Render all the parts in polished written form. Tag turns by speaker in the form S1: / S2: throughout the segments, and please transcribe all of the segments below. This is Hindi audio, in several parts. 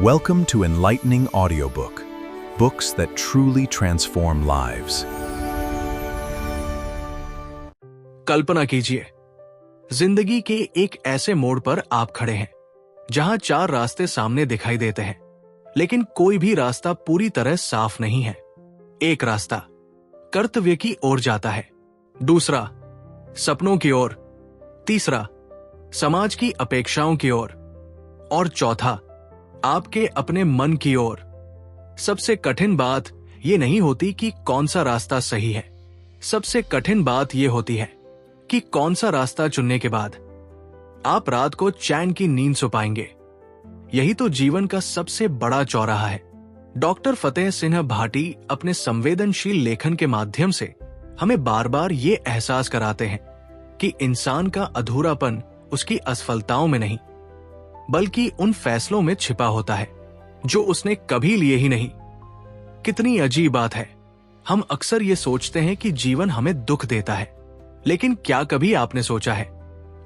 S1: Welcome to Enlightening Audiobook, books that truly transform lives.
S2: कल्पना कीजिए, जिंदगी के एक ऐसे मोड़ पर आप खड़े हैं जहां चार रास्ते सामने दिखाई देते हैं, लेकिन कोई भी रास्ता पूरी तरह साफ नहीं है। एक रास्ता कर्तव्य की ओर जाता है, दूसरा सपनों की ओर, तीसरा समाज की अपेक्षाओं की ओर और चौथा आपके अपने मन की ओर। सबसे कठिन बात यह नहीं होती कि कौन सा रास्ता सही है, सबसे कठिन बात यह होती है कि कौन सा रास्ता चुनने के बाद आप रात को चैन की नींद सो पाएंगे। यही तो जीवन का सबसे बड़ा चौराहा है। डॉक्टर फतेह सिंह भाटी अपने संवेदनशील लेखन के माध्यम से हमें बार बार ये एहसास कराते हैं कि इंसान का अधूरापन उसकी असफलताओं में नहीं, बल्कि उन फैसलों में छिपा होता है जो उसने कभी लिए ही नहीं। कितनी अजीब बात है, हम अक्सर ये सोचते हैं कि जीवन हमें दुख देता है, लेकिन क्या कभी आपने सोचा है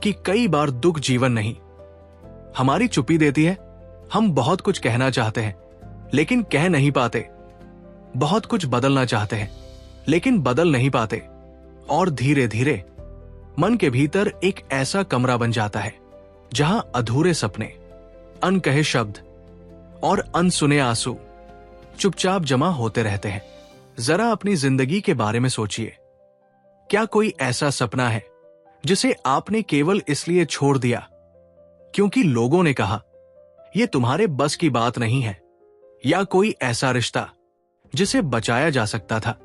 S2: कि कई बार दुख जीवन नहीं, हमारी चुप्पी देती है। हम बहुत कुछ कहना चाहते हैं लेकिन कह नहीं पाते, बहुत कुछ बदलना चाहते हैं लेकिन बदल नहीं पाते, और धीरे धीरे मन के भीतर एक ऐसा कमरा बन जाता है जहां अधूरे सपने, अनकहे शब्द और अनसुने आंसू चुपचाप जमा होते रहते हैं। जरा अपनी जिंदगी के बारे में सोचिए। क्या कोई ऐसा सपना है जिसे आपने केवल इसलिए छोड़ दिया क्योंकि लोगों ने कहा यह तुम्हारे बस की बात नहीं है? या कोई ऐसा रिश्ता जिसे बचाया जा सकता था,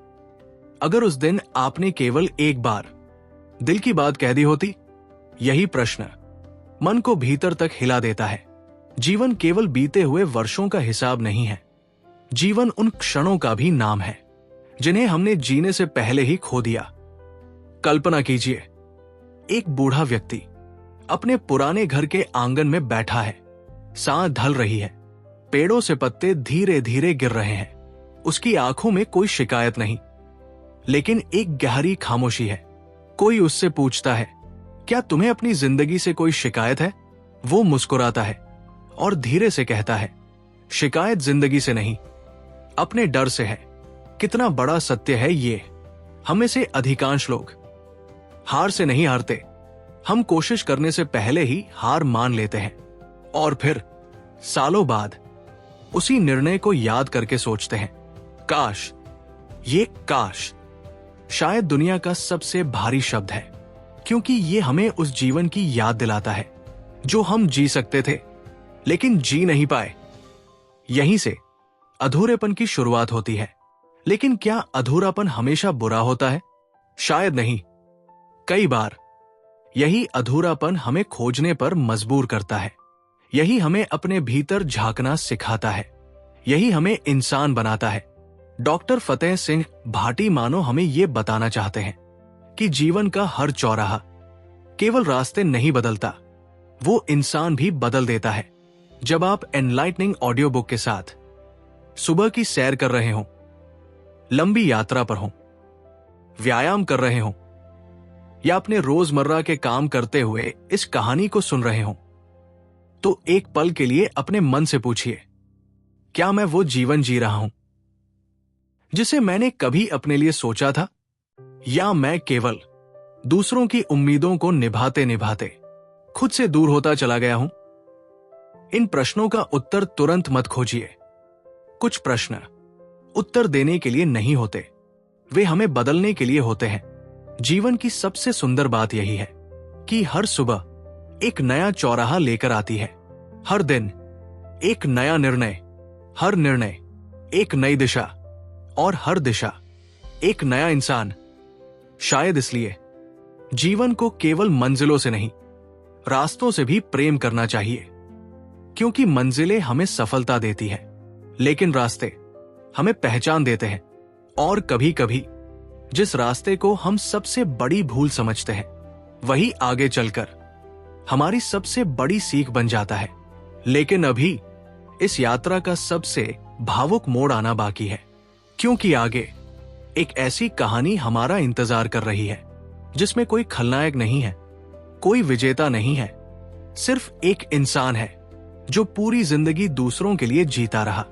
S2: अगर उस दिन आपने केवल एक बार दिल की बात कह दी होती? यही प्रश्न मन को भीतर तक हिला देता है। जीवन केवल बीते हुए वर्षों का हिसाब नहीं है, जीवन उन क्षणों का भी नाम है जिन्हें हमने जीने से पहले ही खो दिया। कल्पना कीजिए, एक बूढ़ा व्यक्ति अपने पुराने घर के आंगन में बैठा है, सांझ ढल रही है, पेड़ों से पत्ते धीरे धीरे गिर रहे हैं, उसकी आंखों में कोई शिकायत नहीं, लेकिन एक गहरी खामोशी है। कोई उससे पूछता है, क्या तुम्हें अपनी जिंदगी से कोई शिकायत है? वो मुस्कुराता है और धीरे से कहता है, शिकायत जिंदगी से नहीं, अपने डर से है। कितना बड़ा सत्य है ये। हम में से अधिकांश लोग हार से नहीं हारते, हम कोशिश करने से पहले ही हार मान लेते हैं और फिर सालों बाद उसी निर्णय को याद करके सोचते हैं, काश, ये काश शायद दुनिया का सबसे भारी शब्द है, क्योंकि ये हमें उस जीवन की याद दिलाता है जो हम जी सकते थे लेकिन जी नहीं पाए। यहीं से अधूरेपन की शुरुआत होती है। लेकिन क्या अधूरापन हमेशा बुरा होता है? शायद नहीं। कई बार यही अधूरापन हमें खोजने पर मजबूर करता है, यही हमें अपने भीतर झांकना सिखाता है, यही हमें इंसान बनाता है। डॉक्टर फतेह सिंह भाटी मानो हमें यह बताना चाहते हैं कि जीवन का हर चौराहा केवल रास्ते नहीं बदलता, वो इंसान भी बदल देता है। जब आप एनलाइटनिंग ऑडियो बुक के साथ सुबह की सैर कर रहे हों, लंबी यात्रा पर हों, व्यायाम कर रहे हों या अपने रोजमर्रा के काम करते हुए इस कहानी को सुन रहे हों, तो एक पल के लिए अपने मन से पूछिए, क्या मैं वो जीवन जी रहा हूं जिसे मैंने कभी अपने लिए सोचा था, या मैं केवल दूसरों की उम्मीदों को निभाते निभाते खुद से दूर होता चला गया हूं? इन प्रश्नों का उत्तर तुरंत मत खोजिए। कुछ प्रश्न उत्तर देने के लिए नहीं होते, वे हमें बदलने के लिए होते हैं। जीवन की सबसे सुंदर बात यही है कि हर सुबह एक नया चौराहा लेकर आती है, हर दिन एक नया निर्णय, हर निर्णय एक नई दिशा और हर दिशा एक नया इंसान। शायद इसलिए जीवन को केवल मंजिलों से नहीं, रास्तों से भी प्रेम करना चाहिए, क्योंकि मंजिलें हमें सफलता देती है लेकिन रास्ते हमें पहचान देते हैं। और कभी कभी जिस रास्ते को हम सबसे बड़ी भूल समझते हैं, वही आगे चलकर हमारी सबसे बड़ी सीख बन जाता है। लेकिन अभी इस यात्रा का सबसे भावुक मोड़ आना बाकी है, क्योंकि आगे एक ऐसी कहानी हमारा इंतजार कर रही है जिसमें कोई खलनायक नहीं है, कोई विजेता नहीं है, सिर्फ एक इंसान है जो पूरी जिंदगी दूसरों के लिए जीता रहा।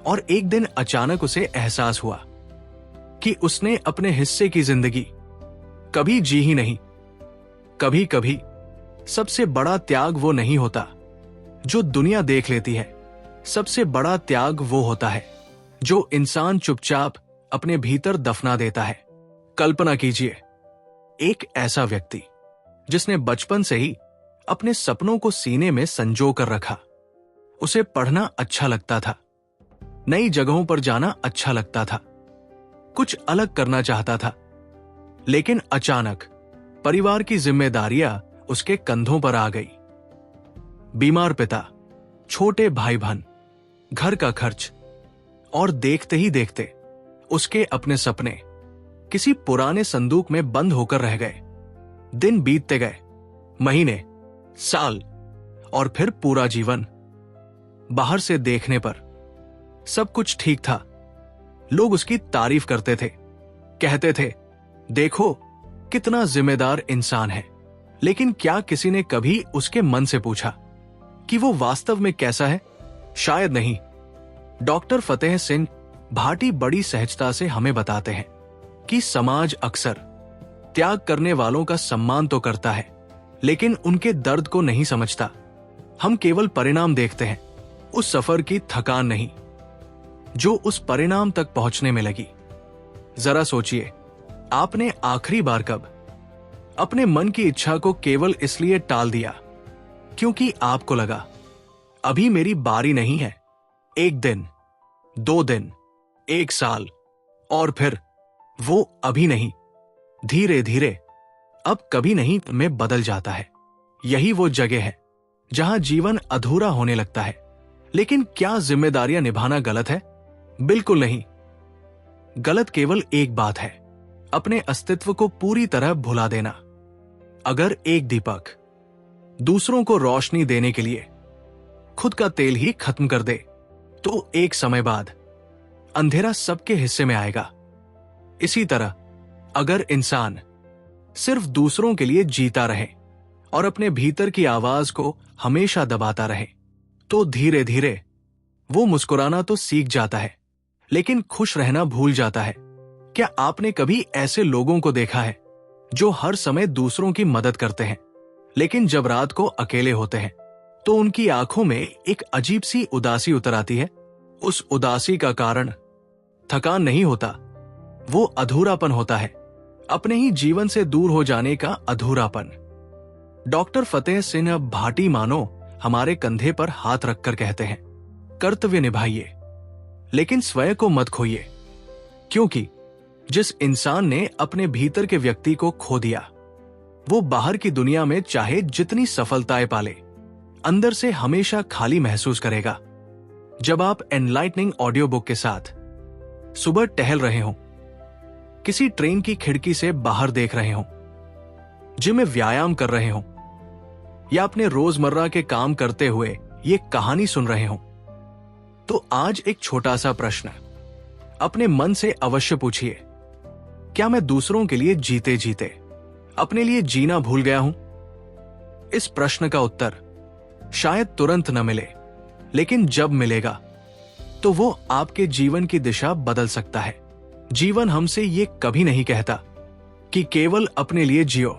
S2: और एक दिन अचानक उसे एहसास हुआ कि उसने अपने हिस्से की जिंदगी कभी जी ही नहीं। कभी कभी सबसे बड़ा त्याग वो नहीं होता जो दुनिया देख लेती है, सबसे बड़ा त्याग वो होता है जो इंसान चुपचाप अपने भीतर दफना देता है। कल्पना कीजिए, एक ऐसा व्यक्ति जिसने बचपन से ही अपने सपनों को सीने में संजो कर रखा। उसे पढ़ना अच्छा लगता था, नई जगहों पर जाना अच्छा लगता था, कुछ अलग करना चाहता था। लेकिन अचानक परिवार की जिम्मेदारियां उसके कंधों पर आ गई। बीमार पिता, छोटे भाई बहन, घर का खर्च, और देखते ही देखते उसके अपने सपने किसी पुराने संदूक में बंद होकर रह गए। दिन बीतते गए, महीने, साल, और फिर पूरा जीवन। बाहर से देखने पर सब कुछ ठीक था। लोग उसकी तारीफ करते थे, कहते थे, देखो कितना जिम्मेदार इंसान है। लेकिन क्या किसी ने कभी उसके मन से पूछा कि वो वास्तव में कैसा है? शायद नहीं। डॉक्टर फतेह सिंह भाटी बड़ी सहजता से हमें बताते हैं कि समाज अक्सर त्याग करने वालों का सम्मान तो करता है, लेकिन उनके दर्द को नहीं समझता। हम केवल परिणाम देखते हैं, उस सफर की थकान नहीं जो उस परिणाम तक पहुंचने में लगी। जरा सोचिए, आपने आखिरी बार कब अपने मन की इच्छा को केवल इसलिए टाल दिया क्योंकि आपको लगा अभी मेरी बारी नहीं है? एक दिन, 2 दिन, 1 साल, और फिर वो अभी नहीं, धीरे धीरे, अब कभी नहीं में बदल जाता है। यही वो जगह है जहां जीवन अधूरा होने लगता है। लेकिन क्या जिम्मेदारियां निभाना गलत है? बिल्कुल नहीं। गलत केवल एक बात है, अपने अस्तित्व को पूरी तरह भुला देना। अगर एक दीपक दूसरों को रोशनी देने के लिए खुद का तेल ही खत्म कर दे, तो एक समय बाद अंधेरा सबके हिस्से में आएगा। इसी तरह अगर इंसान सिर्फ दूसरों के लिए जीता रहे और अपने भीतर की आवाज को हमेशा दबाता रहे, तो धीरे धीरे वो मुस्कुराना तो सीख जाता है, लेकिन खुश रहना भूल जाता है। क्या आपने कभी ऐसे लोगों को देखा है जो हर समय दूसरों की मदद करते हैं, लेकिन जब रात को अकेले होते हैं तो उनकी आंखों में एक अजीब सी उदासी उतर आती है? उस उदासी का कारण थकान नहीं होता, वो अधूरापन होता है, अपने ही जीवन से दूर हो जाने का अधूरापन। डॉक्टर फतेह सिंह भाटी मानो हमारे कंधे पर हाथ रखकर कहते हैं, कर्तव्य निभाइए, लेकिन स्वयं को मत खोइए, क्योंकि जिस इंसान ने अपने भीतर के व्यक्ति को खो दिया, वो बाहर की दुनिया में चाहे जितनी सफलताएं पाले, अंदर से हमेशा खाली महसूस करेगा। जब आप एनलाइटनिंग ऑडियो बुक के साथ सुबह टहल रहे हो, किसी ट्रेन की खिड़की से बाहर देख रहे हो, जिम में व्यायाम कर रहे हो, या अपने रोजमर्रा के काम करते हुए ये कहानी सुन रहे हो, तो आज एक छोटा सा प्रश्न अपने मन से अवश्य पूछिए, क्या मैं दूसरों के लिए जीते जीते अपने लिए जीना भूल गया हूं? इस प्रश्न का उत्तर शायद तुरंत न मिले, लेकिन जब मिलेगा तो वो आपके जीवन की दिशा बदल सकता है। जीवन हमसे ये कभी नहीं कहता कि केवल अपने लिए जियो,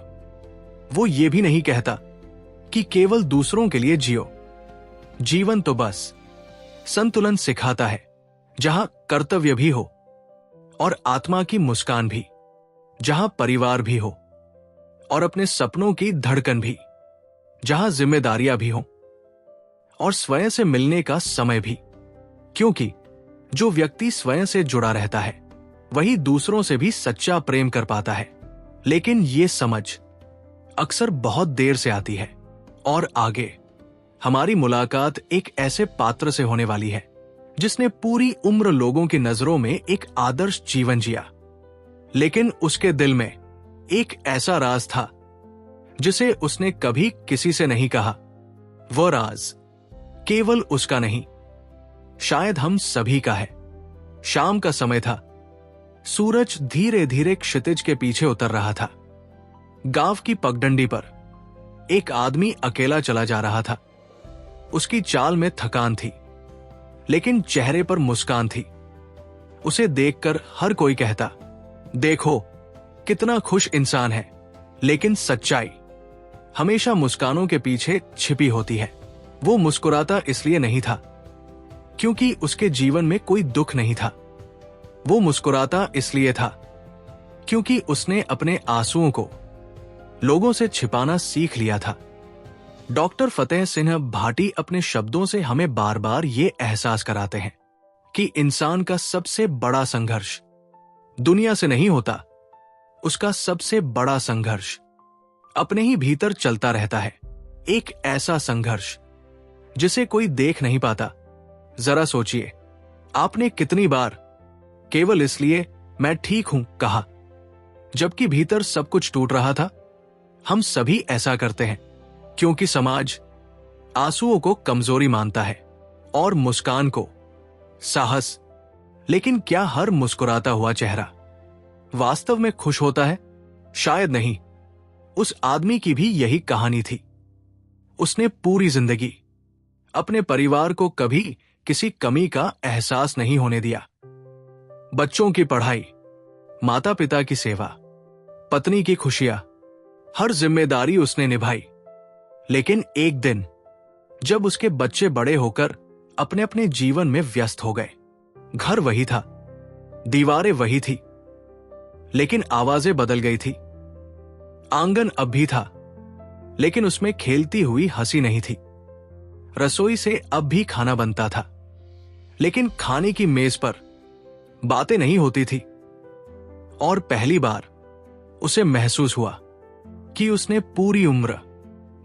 S2: वो ये भी नहीं कहता कि केवल दूसरों के लिए जियो। जीवन तो बस संतुलन सिखाता है, जहां कर्तव्य भी हो और आत्मा की मुस्कान भी, जहां परिवार भी हो और अपने सपनों की धड़कन भी, जहां जिम्मेदारियां भी हो और स्वयं से मिलने का समय भी। क्योंकि जो व्यक्ति स्वयं से जुड़ा रहता है वही दूसरों से भी सच्चा प्रेम कर पाता है। लेकिन ये समझ अक्सर बहुत देर से आती है। और आगे हमारी मुलाकात एक ऐसे पात्र से होने वाली है जिसने पूरी उम्र लोगों की नजरों में एक आदर्श जीवन जिया, लेकिन उसके दिल में एक ऐसा राज था जिसे उसने कभी किसी से नहीं कहा। वो राज केवल उसका नहीं, शायद हम सभी का है। शाम का समय था, सूरज धीरे धीरे क्षितिज के पीछे उतर रहा था। गांव की पगडंडी पर एक आदमी अकेला चला जा रहा था। उसकी चाल में थकान थी, लेकिन चेहरे पर मुस्कान थी। उसे देखकर हर कोई कहता, देखो कितना खुश इंसान है। लेकिन सच्चाई हमेशा मुस्कानों के पीछे छिपी होती है। वो मुस्कुराता इसलिए नहीं था क्योंकि उसके जीवन में कोई दुख नहीं था। वो मुस्कुराता इसलिए था क्योंकि उसने अपने आंसुओं को लोगों से छिपाना सीख लिया था। डॉक्टर फतेह सिंह भाटी अपने शब्दों से हमें बार बार ये एहसास कराते हैं कि इंसान का सबसे बड़ा संघर्ष दुनिया से नहीं होता, उसका सबसे बड़ा संघर्ष अपने ही भीतर चलता रहता है। एक ऐसा संघर्ष जिसे कोई देख नहीं पाता। जरा सोचिए, आपने कितनी बार केवल इसलिए मैं ठीक हूं कहा, जबकि भीतर सब कुछ टूट रहा था। हम सभी ऐसा करते हैं क्योंकि समाज आंसुओं को कमजोरी मानता है और मुस्कान को साहस। लेकिन क्या हर मुस्कुराता हुआ चेहरा वास्तव में खुश होता है? शायद नहीं। उस आदमी की भी यही कहानी थी। उसने पूरी जिंदगी अपने परिवार को कभी किसी कमी का एहसास नहीं होने दिया। बच्चों की पढ़ाई, माता पिता की सेवा, पत्नी की खुशियां, हर जिम्मेदारी उसने निभाई। लेकिन एक दिन जब उसके बच्चे बड़े होकर अपने अपने जीवन में व्यस्त हो गए, घर वही था, दीवारें वही थी, लेकिन आवाजें बदल गई थी। आंगन अब भी था, लेकिन उसमें खेलती हुई हंसी नहीं थी। रसोई से अब भी खाना बनता था, लेकिन खाने की मेज पर बातें नहीं होती थी। और पहली बार उसे महसूस हुआ कि उसने पूरी उम्र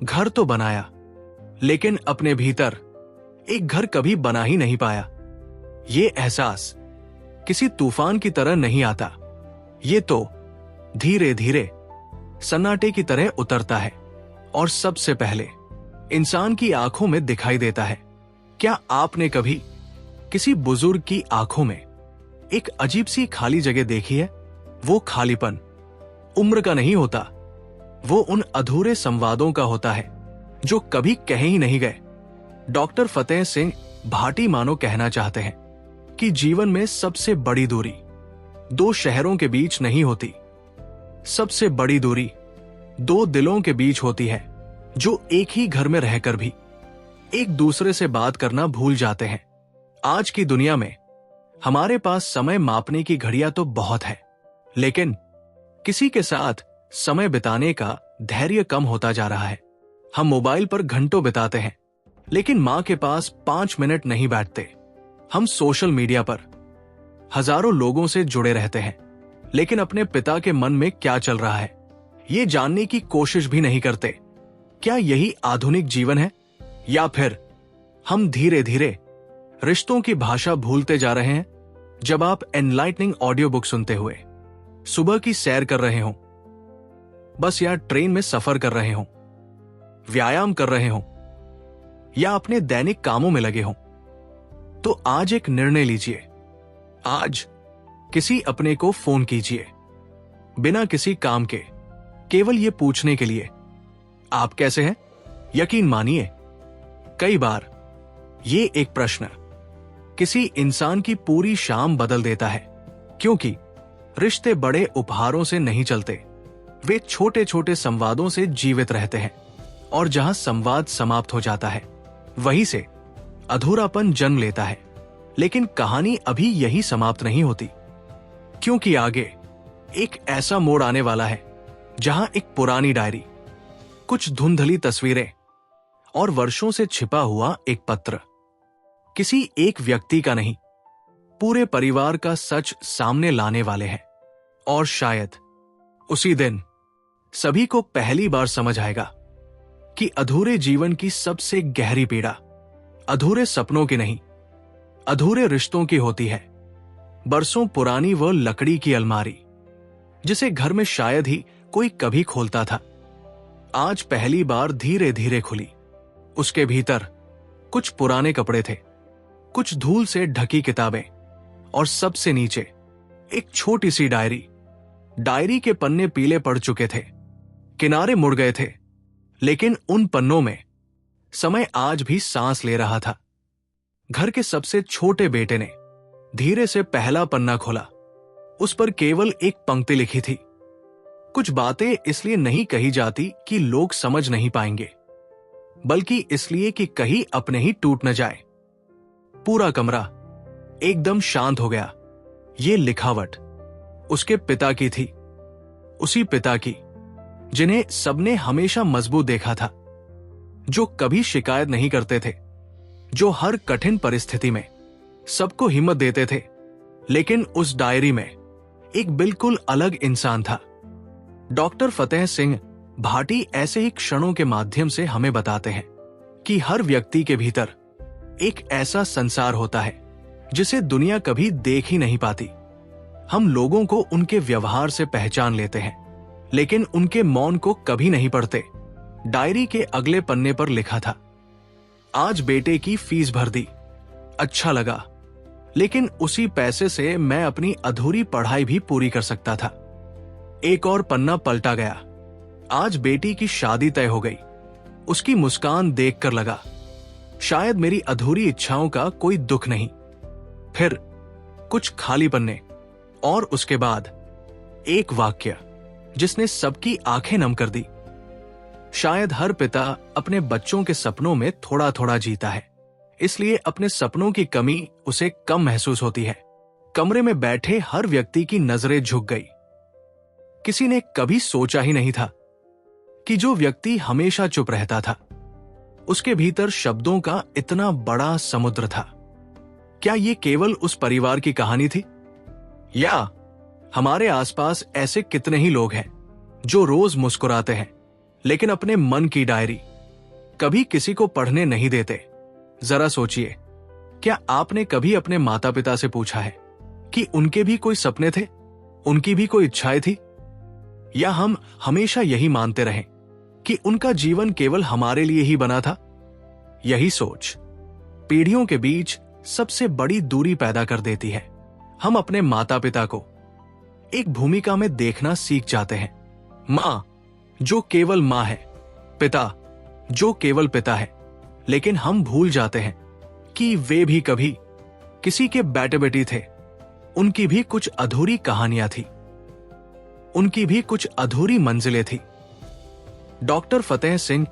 S2: घर तो बनाया, लेकिन अपने भीतर एक घर कभी बना ही नहीं पाया। ये एहसास किसी तूफान की तरह नहीं आता, ये तो धीरे धीरे सन्नाटे की तरह उतरता है और सबसे पहले इंसान की आंखों में दिखाई देता है। क्या आपने कभी किसी बुजुर्ग की आंखों में एक अजीब सी खाली जगह देखी है? वो खालीपन उम्र का नहीं होता, वो उन अधूरे संवादों का होता है जो कभी कहे ही नहीं गए। डॉक्टर फतेह सिंह भाटी मानो कहना चाहते हैं कि जीवन में सबसे बड़ी दूरी दो शहरों के बीच नहीं होती, सबसे बड़ी दूरी दो दिलों के बीच होती है जो एक ही घर में रहकर भी एक दूसरे से बात करना भूल जाते हैं। आज की दुनिया में हमारे पास समय मापने की घड़ियां तो बहुत है, लेकिन किसी के साथ समय बिताने का धैर्य कम होता जा रहा है। हम मोबाइल पर घंटों बिताते हैं, लेकिन मां के पास 5 मिनट नहीं बैठते। हम सोशल मीडिया पर हजारों लोगों से जुड़े रहते हैं, लेकिन अपने पिता के मन में क्या चल रहा है ये जानने की कोशिश भी नहीं करते। क्या यही आधुनिक जीवन है, या फिर हम धीरे धीरे रिश्तों की भाषा भूलते जा रहे हैं? जब आप एनलाइटनिंग ऑडियो बुक सुनते हुए सुबह की सैर कर रहे हों, बस या ट्रेन में सफर कर रहे हों, व्यायाम कर रहे हों, या अपने दैनिक कामों में लगे हों, तो आज एक निर्णय लीजिए। आज किसी अपने को फोन कीजिए, बिना किसी काम के, केवल ये पूछने के लिए आप कैसे हैं। यकीन मानिए, कई बार ये एक प्रश्न किसी इंसान की पूरी शाम बदल देता है, क्योंकि रिश्ते बड़े उपहारों से नहीं चलते, वे छोटे छोटे संवादों से जीवित रहते हैं। और जहां संवाद समाप्त हो जाता है, वहीं से अधूरापन जन्म लेता है। लेकिन कहानी अभी यही समाप्त नहीं होती, क्योंकि आगे एक ऐसा मोड़ आने वाला है जहां एक पुरानी डायरी, कुछ धुंधली तस्वीरें और वर्षों से छिपा हुआ एक पत्र किसी एक व्यक्ति का नहीं, पूरे परिवार का सच सामने लाने वाले हैं। और शायद उसी दिन सभी को पहली बार समझ आएगा कि अधूरे जीवन की सबसे गहरी पीड़ा अधूरे सपनों की नहीं, अधूरे रिश्तों की होती है। बरसों पुरानी वो लकड़ी की अलमारी, जिसे घर में शायद ही कोई कभी खोलता था, आज पहली बार धीरे धीरे खुली। उसके भीतर कुछ पुराने कपड़े थे, कुछ धूल से ढकी किताबें, और सबसे नीचे एक छोटी सी डायरी। डायरी के पन्ने पीले पड़ चुके थे, किनारे मुड़ गए थे, लेकिन उन पन्नों में समय आज भी सांस ले रहा था। घर के सबसे छोटे बेटे ने धीरे से पहला पन्ना खोला। उस पर केवल एक पंक्ति लिखी थी। कुछ बातें इसलिए नहीं कही जाती कि लोग समझ नहीं पाएंगे, बल्कि इसलिए कि कहीं अपने ही टूट न जाए। पूरा कमरा एकदम शांत हो गया। ये लिखावट उसके पिता की थी, उसी पिता की जिन्हें सबने हमेशा मजबूत देखा था, जो कभी शिकायत नहीं करते थे, जो हर कठिन परिस्थिति में सबको हिम्मत देते थे। लेकिन उस डायरी में एक बिल्कुल अलग इंसान था। डॉक्टर फतेह सिंह भाटी ऐसे ही क्षणों के माध्यम से हमें बताते हैं कि हर व्यक्ति के भीतर एक ऐसा संसार होता है जिसे दुनिया कभी देख ही नहीं पाती। हम लोगों को उनके व्यवहार से पहचान लेते हैं, लेकिन उनके मौन को कभी नहीं पढ़ते। डायरी के अगले पन्ने पर लिखा था, आज बेटे की फीस भर दी, अच्छा लगा, लेकिन उसी पैसे से मैं अपनी अधूरी पढ़ाई भी पूरी कर सकता था। एक और पन्ना पलटा गया, आज बेटी की शादी तय हो गई, उसकी मुस्कान देखकर लगा शायद मेरी अधूरी इच्छाओं का कोई दुख नहीं। फिर कुछ खाली पन्ने और उसके बाद एक वाक्य जिसने सबकी आंखें नम कर दी। शायद हर पिता अपने बच्चों के सपनों में थोड़ा थोड़ा जीता है, इसलिए अपने सपनों की कमी उसे कम महसूस होती है। कमरे में बैठे हर व्यक्ति की नजरें झुक गई। किसी ने कभी सोचा ही नहीं था कि जो व्यक्ति हमेशा चुप रहता था, उसके भीतर शब्दों का इतना बड़ा समुद्र था। क्या ये केवल उस परिवार की कहानी थी, या हमारे आसपास ऐसे कितने ही लोग हैं जो रोज मुस्कुराते हैं लेकिन अपने मन की डायरी कभी किसी को पढ़ने नहीं देते? जरा सोचिए, क्या आपने कभी अपने माता पिता से पूछा है कि उनके भी कोई सपने थे, उनकी भी कोई इच्छाएं थी? या हम हमेशा यही मानते रहें कि उनका जीवन केवल हमारे लिए ही बना था? यही सोच पीढ़ियों के बीच सबसे बड़ी दूरी पैदा कर देती है। हम अपने माता पिता को एक भूमिका में देखना सीख जाते हैं, मां जो केवल मां है, पिता जो केवल पिता है, लेकिन हम भूल जाते हैं कि वे भी कभी किसी के बेटे बेटी थे। उनकी भी कुछ अधूरी कहानियां थी, उनकी भी कुछ अधूरी मंजिलें थी। डॉक्टर फतेह सिंह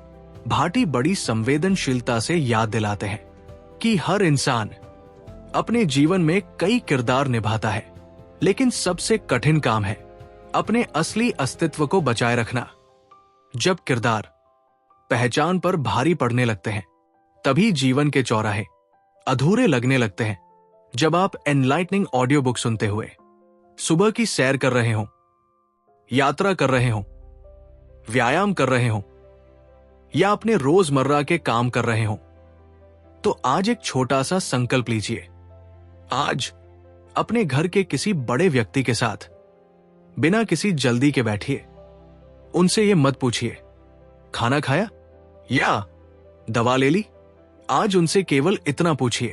S2: भाटी बड़ी संवेदनशीलता से याद दिलाते हैं कि हर इंसान अपने जीवन में कई किरदार निभाता है, लेकिन सबसे कठिन काम है अपने असली अस्तित्व को बचाए रखना। जब किरदार पहचान पर भारी पड़ने लगते हैं, तभी जीवन के चौराहे अधूरे लगने लगते हैं। जब आप एनलाइटनिंग ऑडियो बुक सुनते हुए सुबह की सैर कर रहे हो, यात्रा कर रहे हो, व्यायाम कर रहे हो, या अपने रोजमर्रा के काम कर रहे हो, तो आज एक छोटा सा संकल्प लीजिए। आज अपने घर के किसी बड़े व्यक्ति के साथ बिना किसी जल्दी के बैठिए। उनसे यह मत पूछिए खाना खाया या दवा ले ली। आज उनसे केवल इतना पूछिए,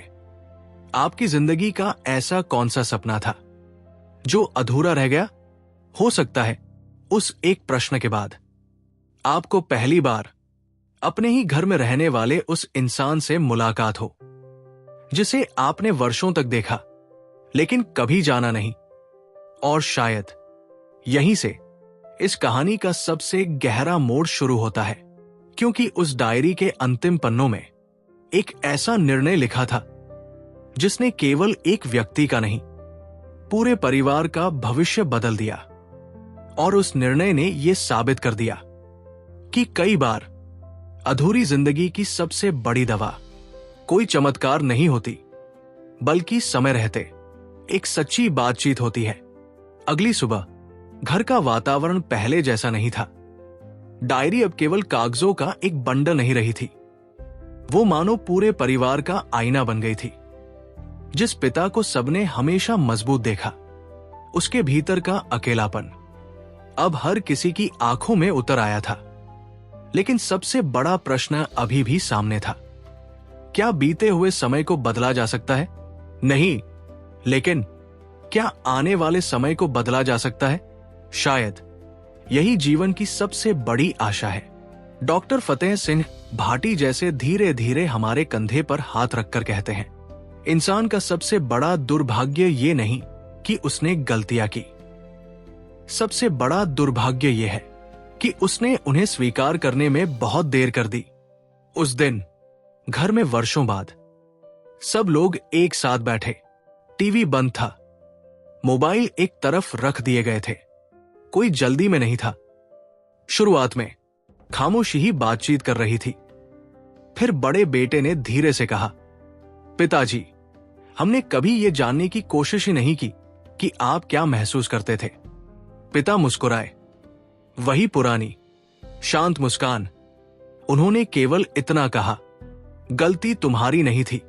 S2: आपकी जिंदगी का ऐसा कौन सा सपना था जो अधूरा रह गया? हो सकता है उस एक प्रश्न के बाद आपको पहली बार अपने ही घर में रहने वाले उस इंसान से मुलाकात हो जिसे आपने वर्षों तक देखा लेकिन कभी जाना नहीं। और शायद यहीं से इस कहानी का सबसे गहरा मोड़ शुरू होता है, क्योंकि उस डायरी के अंतिम पन्नों में एक ऐसा निर्णय लिखा था जिसने केवल एक व्यक्ति का नहीं, पूरे परिवार का भविष्य बदल दिया। और उस निर्णय ने यह साबित कर दिया कि कई बार अधूरी जिंदगी की सबसे बड़ी दवा कोई चमत्कार नहीं होती, बल्कि समय रहते एक सच्ची बातचीत होती है। अगली सुबह घर का वातावरण पहले जैसा नहीं था। डायरी अब केवल कागजों का एक बंडल नहीं रही थी, वो मानो पूरे परिवार का आईना बन गई थी। जिस पिता को सबने हमेशा मजबूत देखा, उसके भीतर का अकेलापन अब हर किसी की आंखों में उतर आया था। लेकिन सबसे बड़ा प्रश्न अभी भी सामने था, क्या बीते हुए समय को बदला जा सकता है? नहीं, लेकिन क्या आने वाले समय को बदला जा सकता है? शायद यही जीवन की सबसे बड़ी आशा है। डॉक्टर फतेह सिंह भाटी जैसे धीरे धीरे हमारे कंधे पर हाथ रखकर कहते हैं, इंसान का सबसे बड़ा दुर्भाग्य ये नहीं कि उसने गलतियां की, सबसे बड़ा दुर्भाग्य ये है कि उसने उन्हें स्वीकार करने में बहुत देर कर दी। उस दिन घर में वर्षों बाद सब लोग एक साथ बैठे, टीवी बंद था, मोबाइल एक तरफ रख दिए गए थे, कोई जल्दी में नहीं था। शुरुआत में खामोशी ही बातचीत कर रही थी। फिर बड़े बेटे ने धीरे से कहा, पिताजी, हमने कभी ये जानने की कोशिश ही नहीं की कि आप क्या महसूस करते थे। पिता मुस्कुराए, वही पुरानी शांत मुस्कान। उन्होंने केवल इतना कहा, गलती तुम्हारी नहीं थी,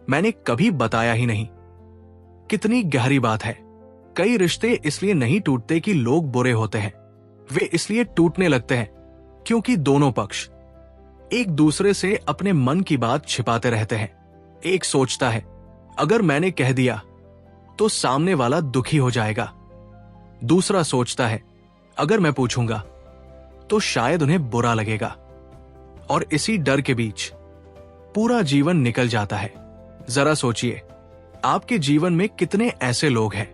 S2: मैंने कभी बताया ही नहीं। कितनी गहरी बात है। कई रिश्ते इसलिए नहीं टूटते कि लोग बुरे होते हैं, वे इसलिए टूटने लगते हैं क्योंकि दोनों पक्ष एक दूसरे से अपने मन की बात छिपाते रहते हैं। एक सोचता है, अगर मैंने कह दिया तो सामने वाला दुखी हो जाएगा। दूसरा सोचता है, अगर मैं पूछूंगा तो शायद उन्हें बुरा लगेगा। और इसी डर के बीच पूरा जीवन निकल जाता है। जरा सोचिए, आपके जीवन में कितने ऐसे लोग हैं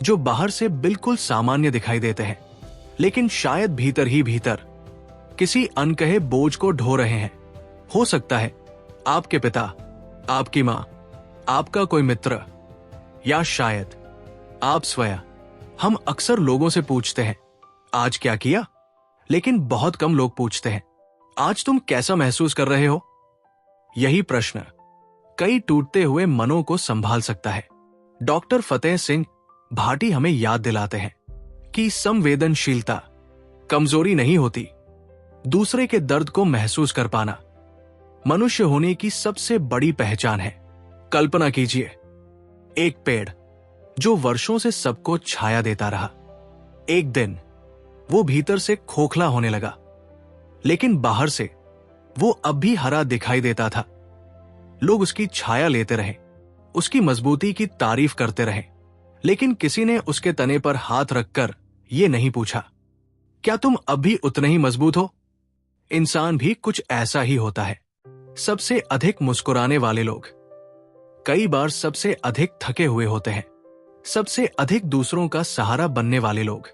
S2: जो बाहर से बिल्कुल सामान्य दिखाई देते हैं, लेकिन शायद भीतर ही भीतर किसी अनकहे बोझ को ढो रहे हैं। हो सकता है आपके पिता, आपकी मां, आपका कोई मित्र, या शायद आप स्वयं। हम अक्सर लोगों से पूछते हैं, आज क्या किया? लेकिन बहुत कम लोग पूछते हैं, आज तुम कैसा महसूस कर रहे हो? यही प्रश्न कई टूटते हुए मनों को संभाल सकता है। डॉक्टर फतेह सिंह भाटी हमें याद दिलाते हैं कि संवेदनशीलता कमजोरी नहीं होती, दूसरे के दर्द को महसूस कर पाना मनुष्य होने की सबसे बड़ी पहचान है। कल्पना कीजिए, एक पेड़ जो वर्षों से सबको छाया देता रहा, एक दिन वो भीतर से खोखला होने लगा, लेकिन बाहर से वो अब भी हरा दिखाई देता था। लोग उसकी छाया लेते रहे, उसकी मजबूती की तारीफ करते रहे, लेकिन किसी ने उसके तने पर हाथ रखकर ये नहीं पूछा, क्या तुम अब भी उतने ही मजबूत हो? इंसान भी कुछ ऐसा ही होता है। सबसे अधिक मुस्कुराने वाले लोग कई बार सबसे अधिक थके हुए होते हैं। सबसे अधिक दूसरों का सहारा बनने वाले लोग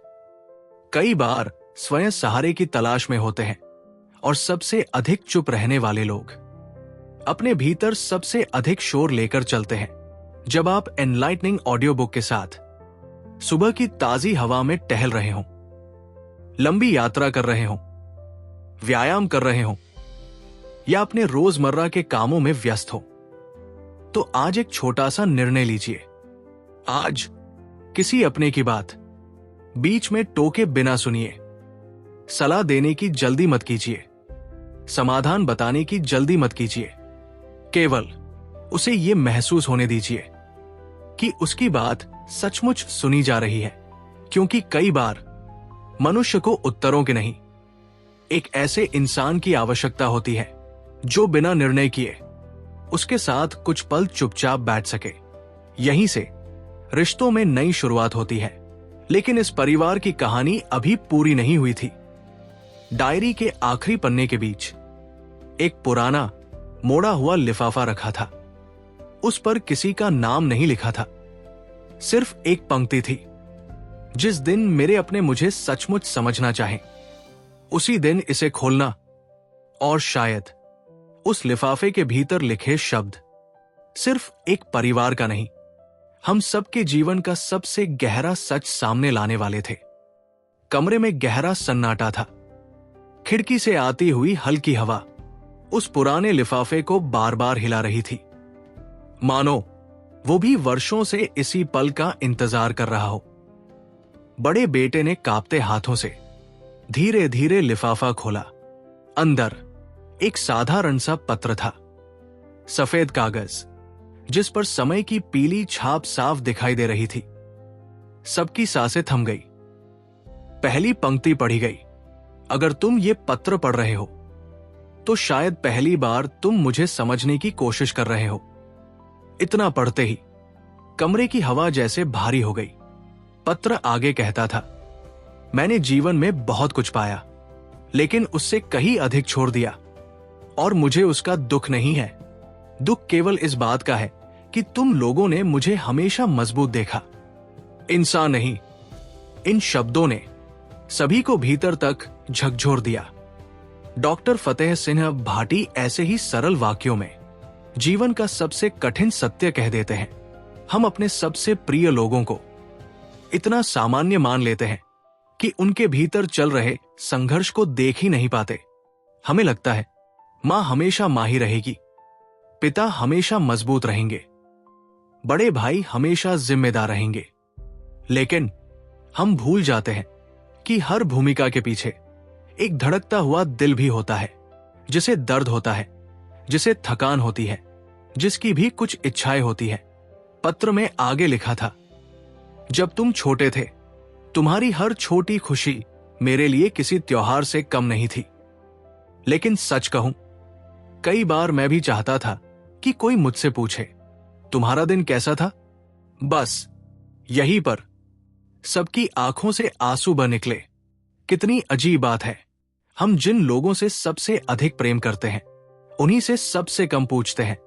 S2: कई बार स्वयं सहारे की तलाश में होते हैं। और सबसे अधिक चुप रहने वाले लोग अपने भीतर सबसे अधिक शोर लेकर चलते हैं। जब आप एनलाइटनिंग ऑडियो बुक के साथ सुबह की ताजी हवा में टहल रहे हों, लंबी यात्रा कर रहे हों, व्यायाम कर रहे हों, या अपने रोजमर्रा के कामों में व्यस्त हो, तो आज एक छोटा सा निर्णय लीजिए। आज किसी अपने की बात बीच में टोके बिना सुनिए। सलाह देने की जल्दी मत कीजिए, समाधान बताने की जल्दी मत कीजिए। केवल उसे यह महसूस होने दीजिए कि उसकी बात सचमुच सुनी जा रही है, क्योंकि कई बार मनुष्य को उत्तरों की नहीं, एक ऐसे इंसान की आवश्यकता होती है जो बिना निर्णय किए उसके साथ कुछ पल चुपचाप बैठ सके। यहीं से रिश्तों में नई शुरुआत होती है। लेकिन इस परिवार की कहानी अभी पूरी नहीं हुई थी। डायरी के आखिरी पन्ने के बीच एक पुराना मोड़ा हुआ लिफाफा रखा था। उस पर किसी का नाम नहीं लिखा था, सिर्फ एक पंक्ति थी, जिस दिन मेरे अपने मुझे सचमुच समझना चाहें, उसी दिन इसे खोलना। और शायद उस लिफाफे के भीतर लिखे शब्द सिर्फ एक परिवार का नहीं, हम सबके जीवन का सबसे गहरा सच सामने लाने वाले थे। कमरे में गहरा सन्नाटा था। खिड़की से आती हुई हल्की हवा उस पुराने लिफाफे को बार बार हिला रही थी, मानो वो भी वर्षों से इसी पल का इंतजार कर रहा हो। बड़े बेटे ने कांपते हाथों से धीरे धीरे लिफाफा खोला। अंदर एक साधारण सा पत्र था, सफेद कागज जिस पर समय की पीली छाप साफ दिखाई दे रही थी। सबकी सांसें थम गई। पहली पंक्ति पढ़ी गई, अगर तुम ये पत्र पढ़ रहे हो तो शायद पहली बार तुम मुझे समझने की कोशिश कर रहे हो। इतना पढ़ते ही कमरे की हवा जैसे भारी हो गई। पत्र आगे कहता था, मैंने जीवन में बहुत कुछ पाया, लेकिन उससे कहीं अधिक छोड़ दिया। और मुझे उसका दुख नहीं है। दुख केवल इस बात का है कि तुम लोगों ने मुझे हमेशा मजबूत देखा। इंसान नहीं, इन शब्दों ने सभी को भीतर तक झकझोर दिया। डॉक्टर फतेह सिंह भाटी ऐसे ही सरल वाक्यों में जीवन का सबसे कठिन सत्य कह देते हैं। हम अपने सबसे प्रिय लोगों को इतना सामान्य मान लेते हैं कि उनके भीतर चल रहे संघर्ष को देख ही नहीं पाते। हमें लगता है मां हमेशा मां ही रहेगी, पिता हमेशा मजबूत रहेंगे, बड़े भाई हमेशा जिम्मेदार रहेंगे। लेकिन हम भूल जाते हैं कि हर भूमिका के पीछे एक धड़कता हुआ दिल भी होता है, जिसे दर्द होता है, जिसे थकान होती है, जिसकी भी कुछ इच्छाएं होती है। पत्र में आगे लिखा था, जब तुम छोटे थे तुम्हारी हर छोटी खुशी मेरे लिए किसी त्योहार से कम नहीं थी। लेकिन सच कहूं, कई बार मैं भी चाहता था कि कोई मुझसे पूछे, तुम्हारा दिन कैसा था? बस यहीं पर सबकी आंखों से आंसू बह निकले। कितनी अजीब बात है, हम जिन लोगों से सबसे अधिक प्रेम करते हैं उन्हीं से सबसे कम पूछते हैं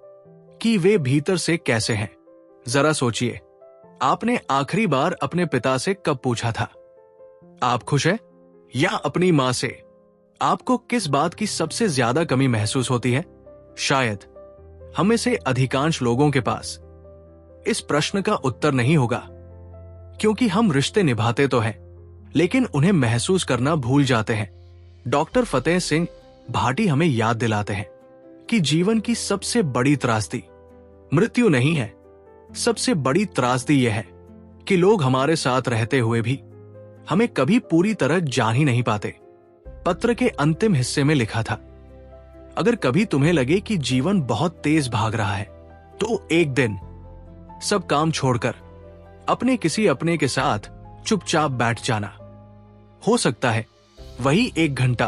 S2: कि वे भीतर से कैसे हैं। जरा सोचिए, आपने आखिरी बार अपने पिता से कब पूछा था, आप खुश हैं? या अपनी मां से आपको किस बात की सबसे ज्यादा कमी महसूस होती है? शायद हम में से अधिकांश लोगों के पास इस प्रश्न का उत्तर नहीं होगा, क्योंकि हम रिश्ते निभाते तो हैं लेकिन उन्हें महसूस करना भूल जाते हैं। डॉक्टर फतेह सिंह भाटी हमें याद दिलाते हैं कि जीवन की सबसे बड़ी त्रासदी मृत्यु नहीं है। सबसे बड़ी त्रासदी यह है कि लोग हमारे साथ रहते हुए भी हमें कभी पूरी तरह जान ही नहीं पाते। पत्र के अंतिम हिस्से में लिखा था, अगर कभी तुम्हें लगे कि जीवन बहुत तेज भाग रहा है तो एक दिन सब काम छोड़कर अपने किसी अपने के साथ चुपचाप बैठ जाना। हो सकता है वही एक घंटा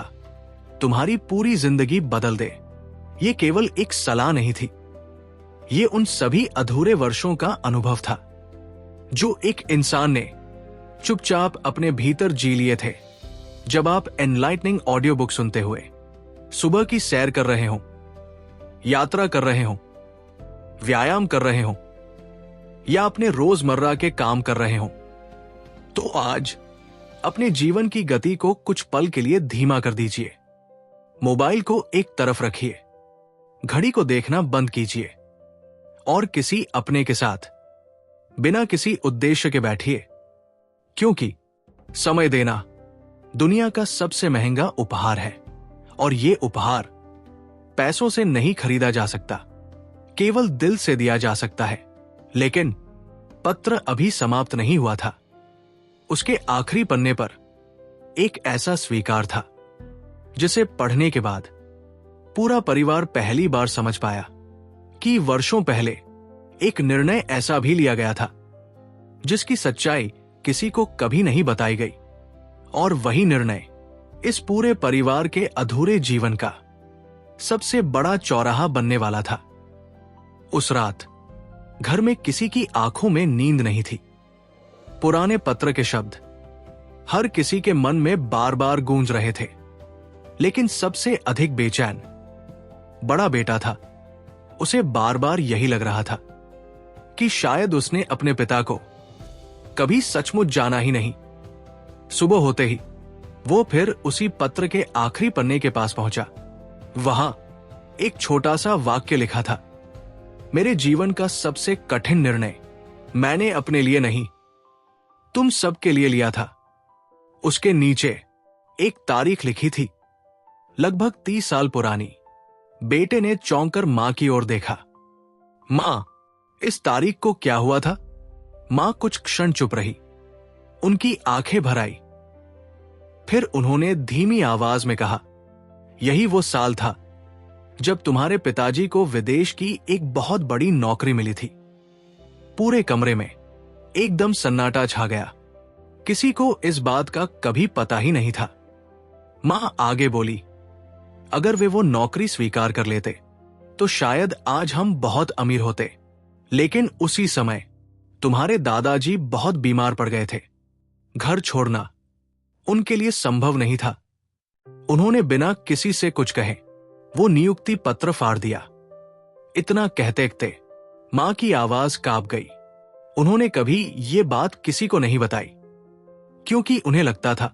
S2: तुम्हारी पूरी जिंदगी बदल दे। ये केवल एक सलाह नहीं थी, ये उन सभी अधूरे वर्षों का अनुभव था जो एक इंसान ने चुपचाप अपने भीतर जी लिए थे। जब आप एनलाइटनिंग ऑडियो बुक सुनते हुए सुबह की सैर कर रहे हों, यात्रा कर रहे हों, व्यायाम कर रहे हों या अपने रोजमर्रा के काम कर रहे हों, तो आज अपने जीवन की गति को कुछ पल के लिए धीमा कर दीजिए। मोबाइल को एक तरफ रखिए, घड़ी को देखना बंद कीजिए और किसी अपने के साथ बिना किसी उद्देश्य के बैठिए, क्योंकि समय देना दुनिया का सबसे महंगा उपहार है और ये उपहार पैसों से नहीं खरीदा जा सकता, केवल दिल से दिया जा सकता है। लेकिन पत्र अभी समाप्त नहीं हुआ था। उसके आखिरी पन्ने पर एक ऐसा स्वीकार था जिसे पढ़ने के बाद पूरा परिवार पहली बार समझ पाया कि वर्षों पहले एक निर्णय ऐसा भी लिया गया था जिसकी सच्चाई किसी को कभी नहीं बताई गई, और वही निर्णय इस पूरे परिवार के अधूरे जीवन का सबसे बड़ा चौराहा बनने वाला था। उस रात घर में किसी की आंखों में नींद नहीं थी। पुराने पत्र के शब्द हर किसी के मन में बार बार गूंज रहे थे, लेकिन सबसे अधिक बेचैन बड़ा बेटा था। उसे बार बार यही लग रहा था कि शायद उसने अपने पिता को कभी सचमुच जाना ही नहीं। सुबह होते ही वो फिर उसी पत्र के आखिरी पन्ने के पास पहुंचा। वहां एक छोटा सा वाक्य लिखा था, मेरे जीवन का सबसे कठिन निर्णय मैंने अपने लिए नहीं, तुम सबके लिए लिया था। उसके नीचे एक तारीख लिखी थी, लगभग 30 साल पुरानी। बेटे ने चौंककर मां की ओर देखा। मां, इस तारीख को क्या हुआ था? मां कुछ क्षण चुप रही, उनकी आंखें भर आई। फिर उन्होंने धीमी आवाज में कहा, यही वो साल था जब तुम्हारे पिताजी को विदेश की एक बहुत बड़ी नौकरी मिली थी। पूरे कमरे में एकदम सन्नाटा छा गया। किसी को इस बात का कभी पता ही नहीं था। मां आगे बोली, अगर वे वो नौकरी स्वीकार कर लेते तो शायद आज हम बहुत अमीर होते, लेकिन उसी समय तुम्हारे दादाजी बहुत बीमार पड़ गए थे। घर छोड़ना उनके लिए संभव नहीं था। उन्होंने बिना किसी से कुछ कहे वो नियुक्ति पत्र फाड़ दिया। इतना कहते कहते मां की आवाज कांप गई। उन्होंने कभी ये बात किसी को नहीं बताई, क्योंकि उन्हें लगता था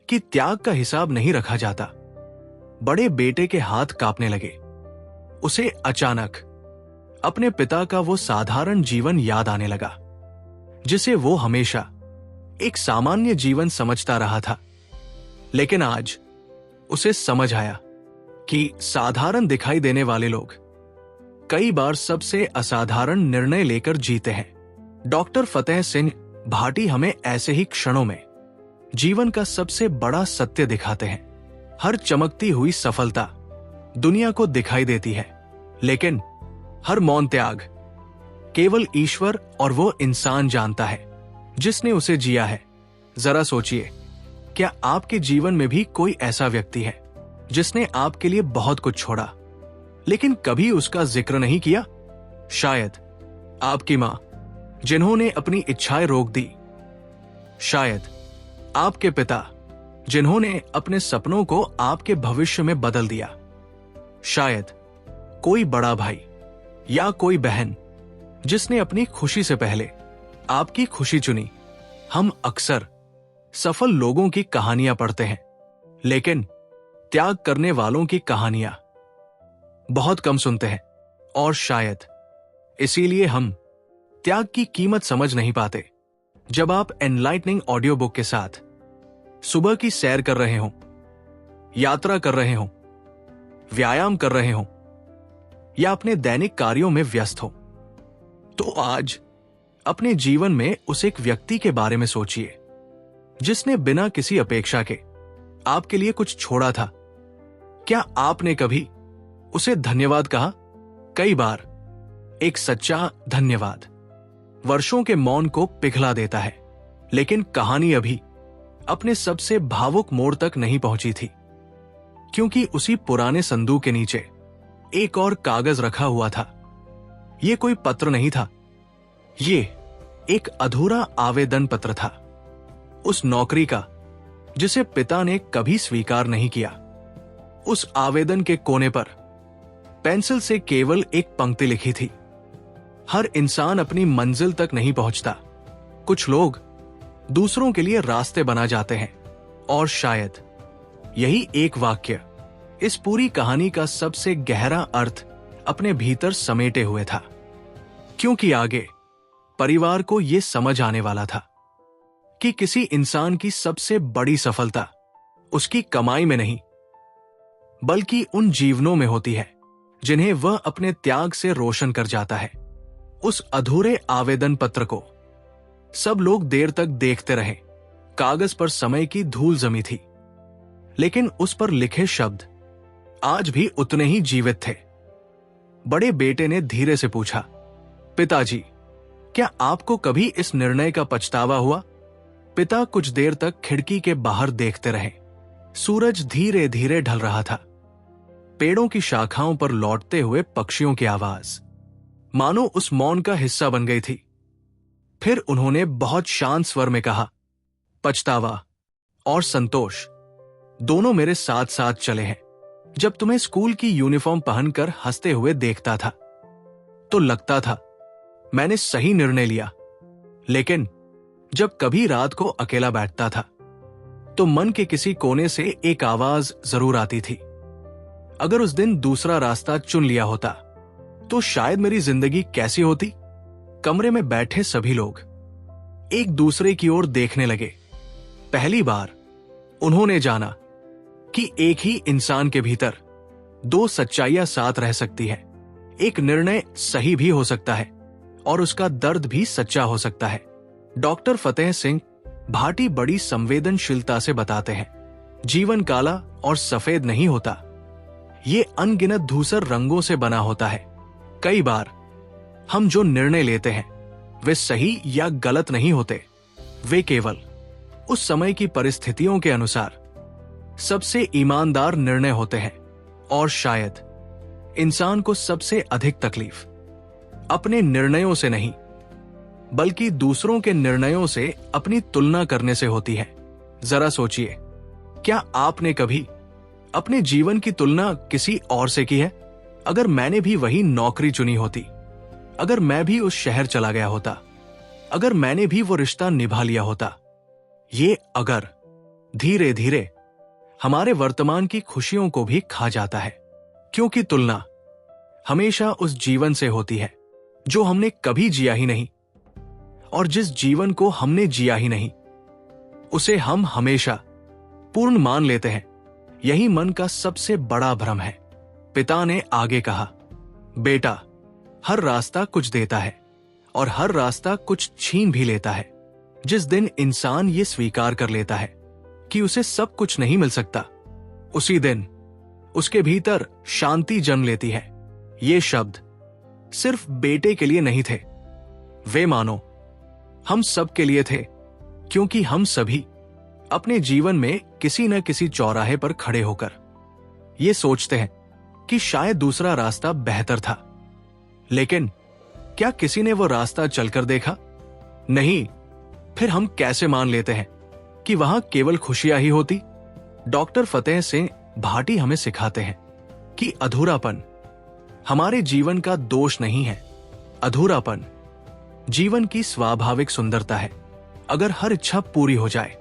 S2: कि त्याग का हिसाब नहीं रखा जाता। बड़े बेटे के हाथ कांपने लगे। उसे अचानक अपने पिता का वो साधारण जीवन याद आने लगा, जिसे वो हमेशा एक सामान्य जीवन समझता रहा था। लेकिन आज उसे समझ आया कि साधारण दिखाई देने वाले लोग कई बार सबसे असाधारण निर्णय लेकर जीते हैं। डॉक्टर फतेह सिंह भाटी हमें ऐसे ही क्षणों में जीवन का सबसे बड़ा सत्य दिखाते हैं। हर चमकती हुई सफलता दुनिया को दिखाई देती है, लेकिन हर मौन त्याग केवल ईश्वर और वो इंसान जानता है जिसने उसे जिया है। जरा सोचिए, क्या आपके जीवन में भी कोई ऐसा व्यक्ति है जिसने आपके लिए बहुत कुछ छोड़ा, लेकिन कभी उसका जिक्र नहीं किया? शायद आपकी मां, जिन्होंने अपनी इच्छाएं रोक दी। शायद आपके पिता, जिन्होंने अपने सपनों को आपके भविष्य में बदल दिया। शायद कोई बड़ा भाई या कोई बहन जिसने अपनी खुशी से पहले आपकी खुशी चुनी। हम अक्सर सफल लोगों की कहानियां पढ़ते हैं, लेकिन त्याग करने वालों की कहानियां बहुत कम सुनते हैं, और शायद इसीलिए हम त्याग की कीमत समझ नहीं पाते। जब आप एनलाइटनिंग ऑडियो बुक के साथ सुबह की सैर कर रहे हों, यात्रा कर रहे हों, व्यायाम कर रहे हों या अपने दैनिक कार्यों में व्यस्त हो, तो आज अपने जीवन में उस एक व्यक्ति के बारे में सोचिए जिसने बिना किसी अपेक्षा के आपके लिए कुछ छोड़ा था। क्या आपने कभी उसे धन्यवाद कहा? कई बार एक सच्चा धन्यवाद वर्षों के मौन को पिघला देता है, लेकिन कहानी अभी अपने सबसे भावुक मोड़ तक नहीं पहुंची थी, क्योंकि उसी पुराने संदूक के नीचे एक और कागज रखा हुआ था। यह कोई पत्र नहीं था, ये एक अधूरा आवेदन पत्र था, उस नौकरी का जिसे पिता ने कभी स्वीकार नहीं किया। उस आवेदन के कोने पर पेंसिल से केवल एक पंक्ति लिखी थी, हर इंसान अपनी मंजिल तक नहीं पहुंचता, कुछ लोग दूसरों के लिए रास्ते बना जाते हैं। और शायद यही एक वाक्य इस पूरी कहानी का सबसे गहरा अर्थ अपने भीतर समेटे हुए था, क्योंकि आगे परिवार को यह समझ आने वाला था कि किसी इंसान की सबसे बड़ी सफलता उसकी कमाई में नहीं, बल्कि उन जीवनों में होती है जिन्हें वह अपने त्याग से रोशन कर जाता है। उस अधूरे आवेदन पत्र को सब लोग देर तक देखते रहे। कागज पर समय की धूल जमी थी, लेकिन उस पर लिखे शब्द आज भी उतने ही जीवित थे। बड़े बेटे ने धीरे से पूछा, पिताजी, क्या आपको कभी इस निर्णय का पछतावा हुआ? पिता कुछ देर तक खिड़की के बाहर देखते रहे। सूरज धीरे धीरे ढल रहा था। पेड़ों की शाखाओं पर लौटते हुए पक्षियों की आवाज मानो उस मौन का हिस्सा बन गई थी। फिर उन्होंने बहुत शांत स्वर में कहा, पछतावा और संतोष दोनों मेरे साथ साथ चले हैं। जब तुम्हें स्कूल की यूनिफॉर्म पहनकर हंसते हुए देखता था तो लगता था मैंने सही निर्णय लिया, लेकिन जब कभी रात को अकेला बैठता था तो मन के किसी कोने से एक आवाज जरूर आती थी, अगर उस दिन दूसरा रास्ता चुन लिया होता तो शायद मेरी जिंदगी कैसी होती। कमरे में बैठे सभी लोग एक दूसरे की ओर देखने लगे। पहली बार उन्होंने जाना कि एक ही इंसान के भीतर दो सच्चाइयां साथ रह सकती है। एक निर्णय सही भी हो सकता है और उसका दर्द भी सच्चा हो सकता है। डॉक्टर फतेह सिंह भाटी बड़ी संवेदनशीलता से बताते हैं, जीवन काला और सफेद नहीं होता, ये अनगिनत धूसर रंगों से बना होता है। कई बार हम जो निर्णय लेते हैं वे सही या गलत नहीं होते, वे केवल उस समय की परिस्थितियों के अनुसार सबसे ईमानदार निर्णय होते हैं। और शायद इंसान को सबसे अधिक तकलीफ अपने निर्णयों से नहीं, बल्कि दूसरों के निर्णयों से अपनी तुलना करने से होती है। जरा सोचिए, क्या आपने कभी अपने जीवन की तुलना किसी और से की है? अगर मैंने भी वही नौकरी चुनी होती, अगर मैं भी उस शहर चला गया होता, अगर मैंने भी वो रिश्ता निभा लिया होता, ये अगर धीरे धीरे हमारे वर्तमान की खुशियों को भी खा जाता है। क्योंकि तुलना हमेशा उस जीवन से होती है जो हमने कभी जिया ही नहीं, और जिस जीवन को हमने जिया ही नहीं उसे हम हमेशा पूर्ण मान लेते हैं। यही मन का सबसे बड़ा भ्रम है। पिता ने आगे कहा, बेटा, हर रास्ता कुछ देता है और हर रास्ता कुछ छीन भी लेता है। जिस दिन इंसान ये स्वीकार कर लेता है कि उसे सब कुछ नहीं मिल सकता, उसी दिन उसके भीतर शांति जन्म लेती है। ये शब्द सिर्फ बेटे के लिए नहीं थे, वे मानो हम सब के लिए थे, क्योंकि हम सभी अपने जीवन में किसी न किसी चौराहे पर खड़े होकर ये सोचते हैं कि शायद दूसरा रास्ता बेहतर था। लेकिन क्या किसी ने वो रास्ता चलकर देखा? नहीं। फिर हम कैसे मान लेते हैं कि वहां केवल खुशियां ही होती? डॉक्टर फतेह सिंह भाटी हमें सिखाते हैं कि अधूरापन हमारे जीवन का दोष नहीं है। अधूरापन जीवन की स्वाभाविक सुंदरता है। अगर हर इच्छा पूरी हो जाए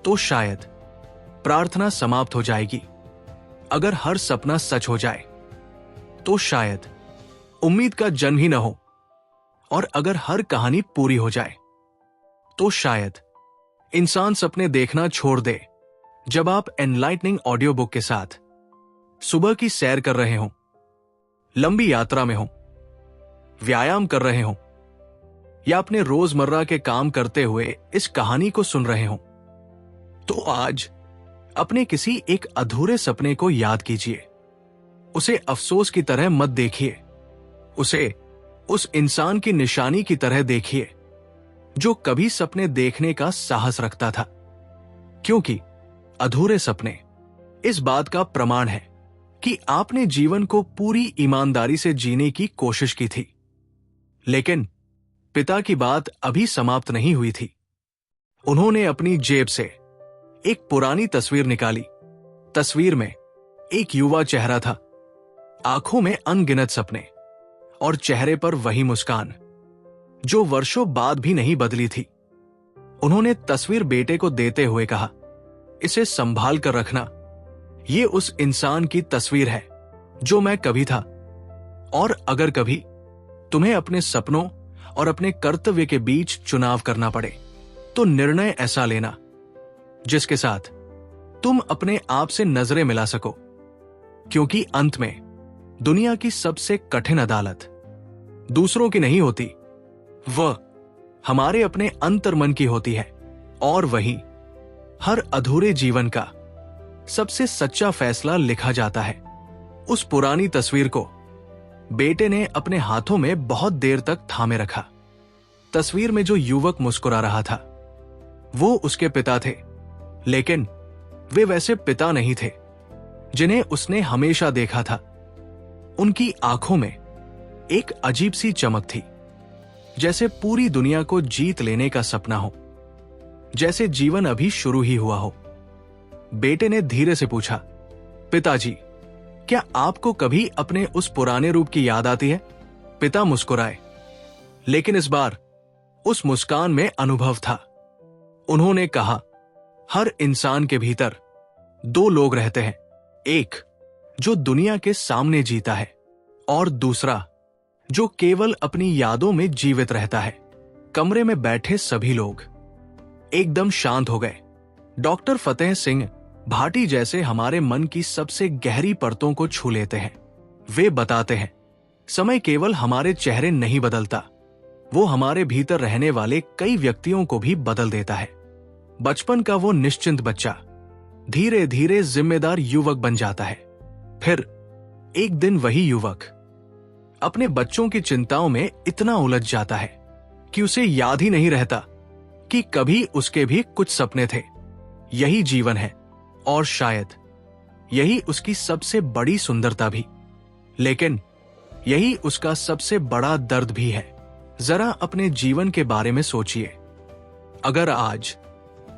S2: तो शायद प्रार्थना समाप्त हो जाएगी। अगर हर सपना सच हो जाए तो शायद उम्मीद का जन्म ही न हो। और अगर हर कहानी पूरी हो जाए तो शायद इंसान सपने देखना छोड़ दे। जब आप एनलाइटनिंग ऑडियो बुक के साथ सुबह की सैर कर रहे हो, लंबी यात्रा में हो, व्यायाम कर रहे हो या अपने रोजमर्रा के काम करते हुए इस कहानी को सुन रहे हो, तो आज अपने किसी एक अधूरे सपने को याद कीजिए। उसे अफसोस की तरह मत देखिए, उसे उस इंसान की निशानी की तरह देखिए जो कभी सपने देखने का साहस रखता था। क्योंकि अधूरे सपने इस बात का प्रमाण है कि आपने जीवन को पूरी ईमानदारी से जीने की कोशिश की थी। लेकिन पिता की बात अभी समाप्त नहीं हुई थी। उन्होंने अपनी जेब से एक पुरानी तस्वीर निकाली। तस्वीर में एक युवा चेहरा था, आंखों में अनगिनत सपने और चेहरे पर वही मुस्कान जो वर्षों बाद भी नहीं बदली थी। उन्होंने तस्वीर बेटे को देते हुए कहा, इसे संभाल कर रखना। ये उस इंसान की तस्वीर है जो मैं कभी था। और अगर कभी तुम्हें अपने सपनों और अपने कर्तव्य के बीच चुनाव करना पड़े तो निर्णय ऐसा लेना जिसके साथ तुम अपने आप से नजरें मिला सको। क्योंकि अंत में दुनिया की सबसे कठिन अदालत दूसरों की नहीं होती, वह हमारे अपने अंतर्मन की होती है। और वही हर अधूरे जीवन का सबसे सच्चा फैसला लिखा जाता है। उस पुरानी तस्वीर को बेटे ने अपने हाथों में बहुत देर तक थामे रखा। तस्वीर में जो युवक मुस्कुरा रहा था वो उसके पिता थे, लेकिन वे वैसे पिता नहीं थे जिन्हें उसने हमेशा देखा था। उनकी आंखों में एक अजीब सी चमक थी, जैसे पूरी दुनिया को जीत लेने का सपना हो, जैसे जीवन अभी शुरू ही हुआ हो। बेटे ने धीरे से पूछा, पिताजी, क्या आपको कभी अपने उस पुराने रूप की याद आती है? पिता मुस्कुराए, लेकिन इस बार उस मुस्कान में अनुभव था। उन्होंने कहा, हर इंसान के भीतर दो लोग रहते हैं, एक जो दुनिया के सामने जीता है और दूसरा जो केवल अपनी यादों में जीवित रहता है। कमरे में बैठे सभी लोग एकदम शांत हो गए। डॉक्टर फतेह सिंह भाटी जैसे हमारे मन की सबसे गहरी परतों को छू लेते हैं। वे बताते हैं, समय केवल हमारे चेहरे नहीं बदलता, वो हमारे भीतर रहने वाले कई व्यक्तियों को भी बदल देता है। बचपन का वो निश्चिंत बच्चा धीरे धीरे जिम्मेदार युवक बन जाता है। फिर एक दिन वही युवक अपने बच्चों की चिंताओं में इतना उलझ जाता है कि उसे याद ही नहीं रहता कि कभी उसके भी कुछ सपने थे। यही जीवन है और शायद यही उसकी सबसे बड़ी सुंदरता भी, लेकिन यही उसका सबसे बड़ा दर्द भी है। जरा अपने जीवन के बारे में सोचिए। अगर आज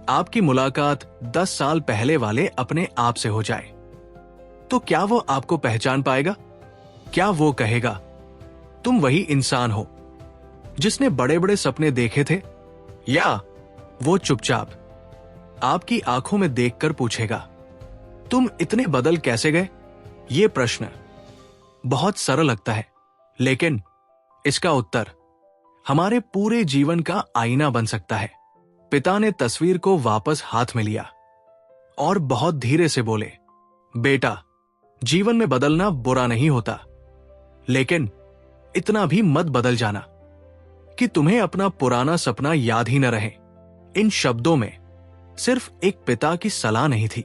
S2: आपकी मुलाकात 10 साल पहले वाले अपने आप से हो जाए तो क्या वो आपको पहचान पाएगा? क्या वो कहेगा तुम वही इंसान हो जिसने बड़े बड़े सपने देखे थे? या वो चुपचाप आपकी आंखों में देखकर पूछेगा, तुम इतने बदल कैसे गए? ये प्रश्न बहुत सरल लगता है, लेकिन इसका उत्तर हमारे पूरे जीवन का आईना बन सकता है। पिता ने तस्वीर को वापस हाथ में लिया और बहुत धीरे से बोले, बेटा, जीवन में बदलना बुरा नहीं होता, लेकिन इतना भी मत बदल जाना कि तुम्हें अपना पुराना सपना याद ही न रहे। इन शब्दों में सिर्फ एक पिता की सलाह नहीं थी,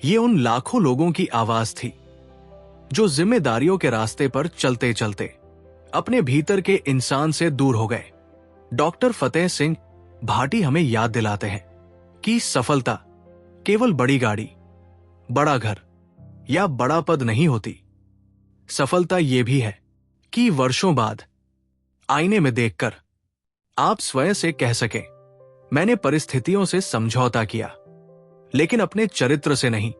S2: ये उन लाखों लोगों की आवाज थी जो जिम्मेदारियों के रास्ते पर चलते चलते अपने भीतर के इंसान से दूर हो गए। डॉक्टर फतेह सिंह भाटी हमें याद दिलाते हैं कि सफलता केवल बड़ी गाड़ी, बड़ा घर या बड़ा पद नहीं होती। सफलता यह भी है कि वर्षों बाद आईने में देखकर आप स्वयं से कह सके, मैंने परिस्थितियों से समझौता किया, लेकिन अपने चरित्र से नहीं।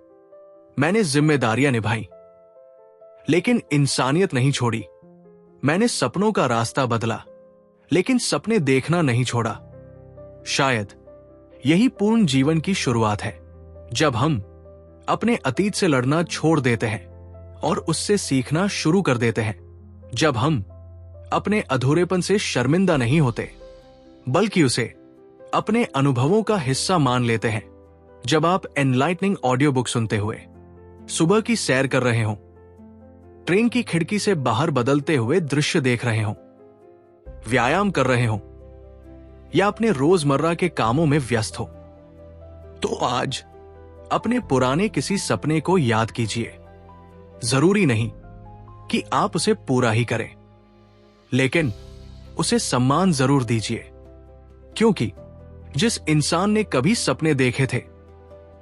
S2: मैंने जिम्मेदारियां निभाई, लेकिन इंसानियत नहीं छोड़ी। मैंने सपनों का रास्ता बदला, लेकिन सपने देखना नहीं छोड़ा। शायद यही पूर्ण जीवन की शुरुआत है, जब हम अपने अतीत से लड़ना छोड़ देते हैं और उससे सीखना शुरू कर देते हैं। जब हम अपने अधूरेपन से शर्मिंदा नहीं होते, बल्कि उसे अपने अनुभवों का हिस्सा मान लेते हैं। जब आप एनलाइटनिंग ऑडियो बुक सुनते हुए सुबह की सैर कर रहे हो, ट्रेन की खिड़की से बाहर बदलते हुए दृश्य देख रहे हो, व्यायाम कर रहे हो या अपने रोजमर्रा के कामों में व्यस्त हो, तो आज अपने पुराने किसी सपने को याद कीजिए। जरूरी नहीं कि आप उसे पूरा ही करें, लेकिन उसे सम्मान जरूर दीजिए, क्योंकि जिस इंसान ने कभी सपने देखे थे,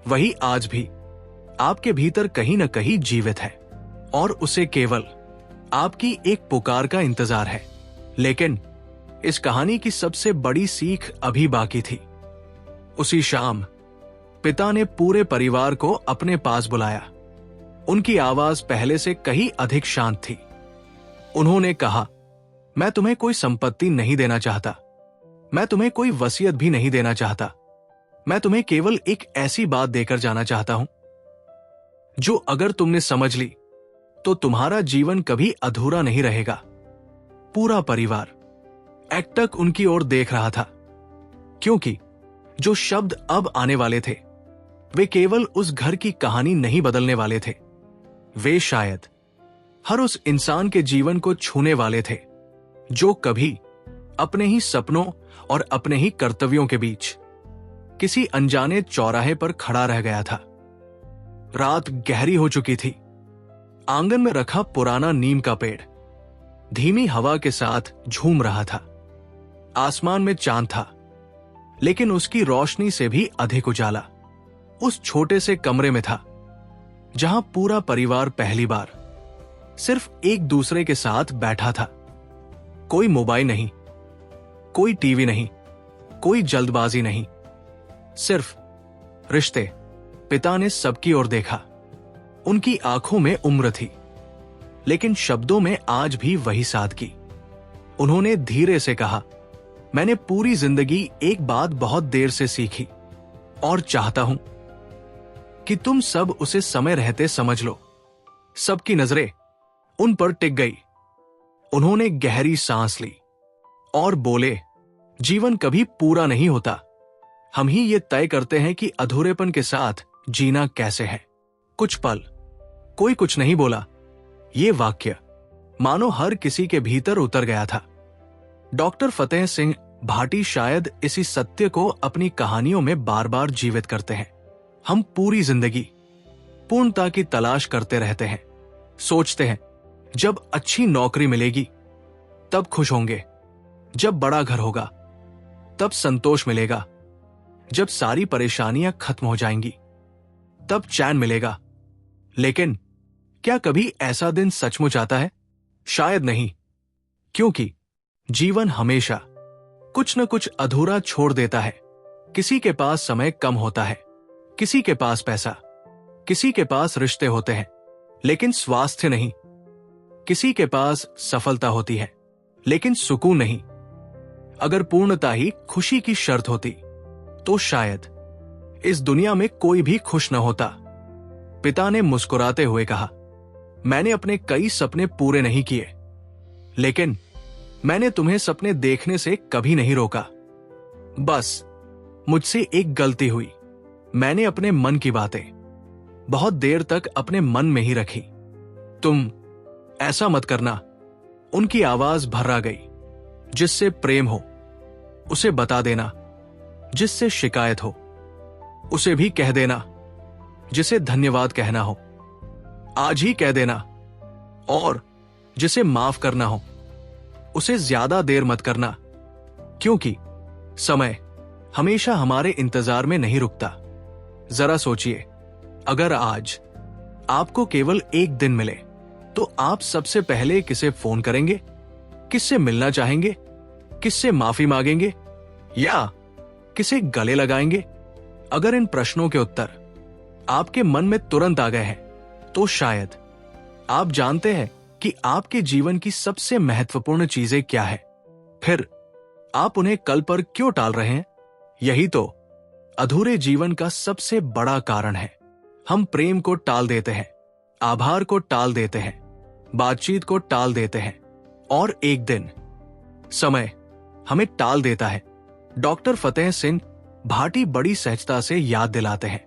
S2: वही आज भी आपके भीतर कहीं न कहीं जीवित है और उसे केवल आपकी एक पुकार का इंतजार है। लेकिन इस कहानी की सबसे बड़ी सीख अभी बाकी थी। उसी शाम पिता ने पूरे परिवार को अपने पास बुलाया। उनकी आवाज पहले से कहीं अधिक शांत थी। उन्होंने कहा, मैं तुम्हें कोई संपत्ति नहीं देना चाहता, मैं तुम्हें कोई वसीयत भी नहीं देना चाहता। मैं तुम्हें केवल एक ऐसी बात देकर जाना चाहता हूं जो अगर तुमने समझ ली तो तुम्हारा जीवन कभी अधूरा नहीं रहेगा। पूरा परिवार एकटक उनकी ओर देख रहा था, क्योंकि जो शब्द अब आने वाले थे वे केवल उस घर की कहानी नहीं बदलने वाले थे, वे शायद हर उस इंसान के जीवन को छूने वाले थे जो कभी अपने ही सपनों और अपने ही कर्तव्यों के बीच किसी अनजाने चौराहे पर खड़ा रह गया था। रात गहरी हो चुकी थी। आंगन में रखा पुराना नीम का पेड़ धीमी हवा के साथ झूम रहा था। आसमान में चांद था, लेकिन उसकी रोशनी से भी अधिक उजाला उस छोटे से कमरे में था जहां पूरा परिवार पहली बार सिर्फ एक दूसरे के साथ बैठा था। कोई मोबाइल नहीं, कोई टीवी नहीं, कोई जल्दबाजी नहीं, सिर्फ रिश्ते। पिता ने सबकी ओर देखा। उनकी आंखों में उम्र थी, लेकिन शब्दों में आज भी वही सादगी। उन्होंने धीरे से कहा, मैंने पूरी जिंदगी एक बात बहुत देर से सीखी और चाहता हूं कि तुम सब उसे समय रहते समझ लो। सबकी नजरें उन पर टिक गई। उन्होंने गहरी सांस ली और बोले, जीवन कभी पूरा नहीं होता, हम ही ये तय करते हैं कि अधूरेपन के साथ जीना कैसे है। कुछ पल कोई कुछ नहीं बोला। ये वाक्य मानो हर किसी के भीतर उतर गया था। डॉक्टर फतेह सिंह भाटी शायद इसी सत्य को अपनी कहानियों में बार बार जीवित करते हैं। हम पूरी जिंदगी पूर्णता की तलाश करते रहते हैं। सोचते हैं जब अच्छी नौकरी मिलेगी तब खुश होंगे, जब बड़ा घर होगा तब संतोष मिलेगा, जब सारी परेशानियां खत्म हो जाएंगी तब चैन मिलेगा। लेकिन क्या कभी ऐसा दिन सचमुच आता है? शायद नहीं, क्योंकि जीवन हमेशा कुछ न कुछ अधूरा छोड़ देता है। किसी के पास समय कम होता है, किसी के पास पैसा, किसी के पास रिश्ते होते हैं, लेकिन स्वास्थ्य नहीं। किसी के पास सफलता होती है, लेकिन सुकून नहीं। अगर पूर्णता ही खुशी की शर्त होती तो शायद इस दुनिया में कोई भी खुश न होता। पिता ने मुस्कुराते हुए कहा, मैंने अपने कई सपने पूरे नहीं किए, लेकिन मैंने तुम्हें सपने देखने से कभी नहीं रोका। बस मुझसे एक गलती हुई। मैंने अपने मन की बातें बहुत देर तक अपने मन में ही रखी। तुम ऐसा मत करना। उनकी आवाज भर्रा गई। जिससे प्रेम हो उसे बता देना, जिससे शिकायत हो उसे भी कह देना, जिसे धन्यवाद कहना हो आज ही कह देना, और जिसे माफ करना हो उसे ज्यादा देर मत करना, क्योंकि समय हमेशा हमारे इंतजार में नहीं रुकता। जरा सोचिए, अगर आज आपको केवल एक दिन मिले तो आप सबसे पहले किसे फोन करेंगे, किससे मिलना चाहेंगे, किससे माफी मांगेंगे या किसे गले लगाएंगे? अगर इन प्रश्नों के उत्तर आपके मन में तुरंत आ गए हैं तो शायद आप जानते हैं कि आपके जीवन की सबसे महत्वपूर्ण चीजें क्या है। फिर आप उन्हें कल पर क्यों टाल रहे हैं? यही तो अधूरे जीवन का सबसे बड़ा कारण है। हम प्रेम को टाल देते हैं, आभार को टाल देते हैं, बातचीत को टाल देते हैं, और एक दिन समय हमें टाल देता है। डॉक्टर फतेह सिंह भाटी बड़ी सहजता से याद दिलाते हैं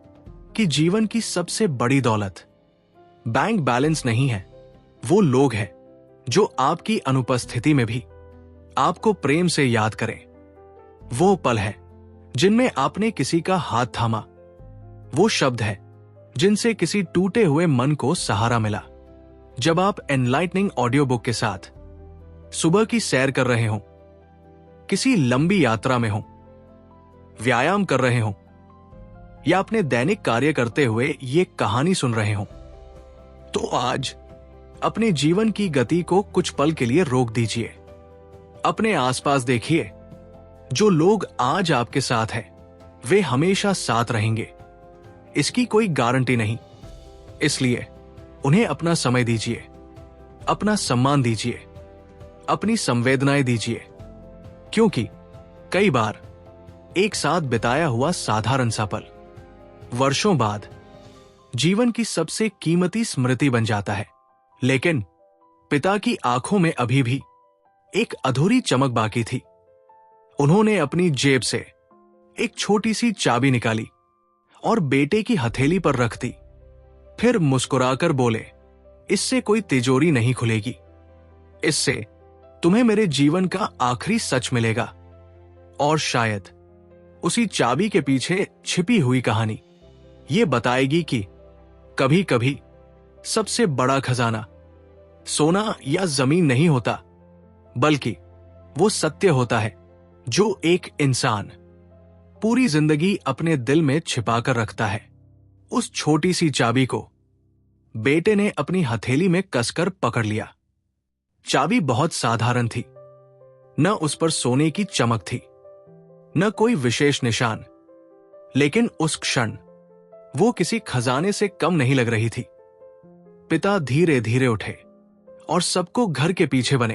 S2: कि जीवन की सबसे बड़ी दौलत बैंक बैलेंस नहीं है, वो लोग हैं जो आपकी अनुपस्थिति में भी आपको प्रेम से याद करें। वो पल है जिनमें आपने किसी का हाथ थामा, वो शब्द है जिनसे किसी टूटे हुए मन को सहारा मिला। जब आप एनलाइटनिंग ऑडियो बुक के साथ सुबह की सैर कर रहे हो, किसी लंबी यात्रा में हो, व्यायाम कर रहे हो या अपने दैनिक कार्य करते हुए ये कहानी सुन रहे हो, तो आज अपने जीवन की गति को कुछ पल के लिए रोक दीजिए। अपने आसपास देखिए, जो लोग आज आपके साथ हैं वे हमेशा साथ रहेंगे, इसकी कोई गारंटी नहीं। इसलिए उन्हें अपना समय दीजिए, अपना सम्मान दीजिए, अपनी संवेदनाएं दीजिए, क्योंकि कई बार एक साथ बिताया हुआ साधारण सा पल वर्षों बाद जीवन की सबसे कीमती स्मृति बन जाता है। लेकिन पिता की आंखों में अभी भी एक अधूरी चमक बाकी थी। उन्होंने अपनी जेब से एक छोटी सी चाबी निकाली और बेटे की हथेली पर रख दी। फिर मुस्कुराकर बोले, इससे कोई तिजोरी नहीं खुलेगी, इससे तुम्हें मेरे जीवन का आखिरी सच मिलेगा। और शायद उसी चाबी के पीछे छिपी हुई कहानी ये बताएगी कि कभी कभी सबसे बड़ा खजाना सोना या जमीन नहीं होता, बल्कि वो सत्य होता है जो एक इंसान पूरी जिंदगी अपने दिल में छिपाकर रखता है। उस छोटी सी चाबी को बेटे ने अपनी हथेली में कसकर पकड़ लिया। चाबी बहुत साधारण थी, न उस पर सोने की चमक थी, न कोई विशेष निशान, लेकिन उस क्षण वो किसी खजाने से कम नहीं लग रही थी। पिता धीरे धीरे उठे और सबको घर के पीछे बने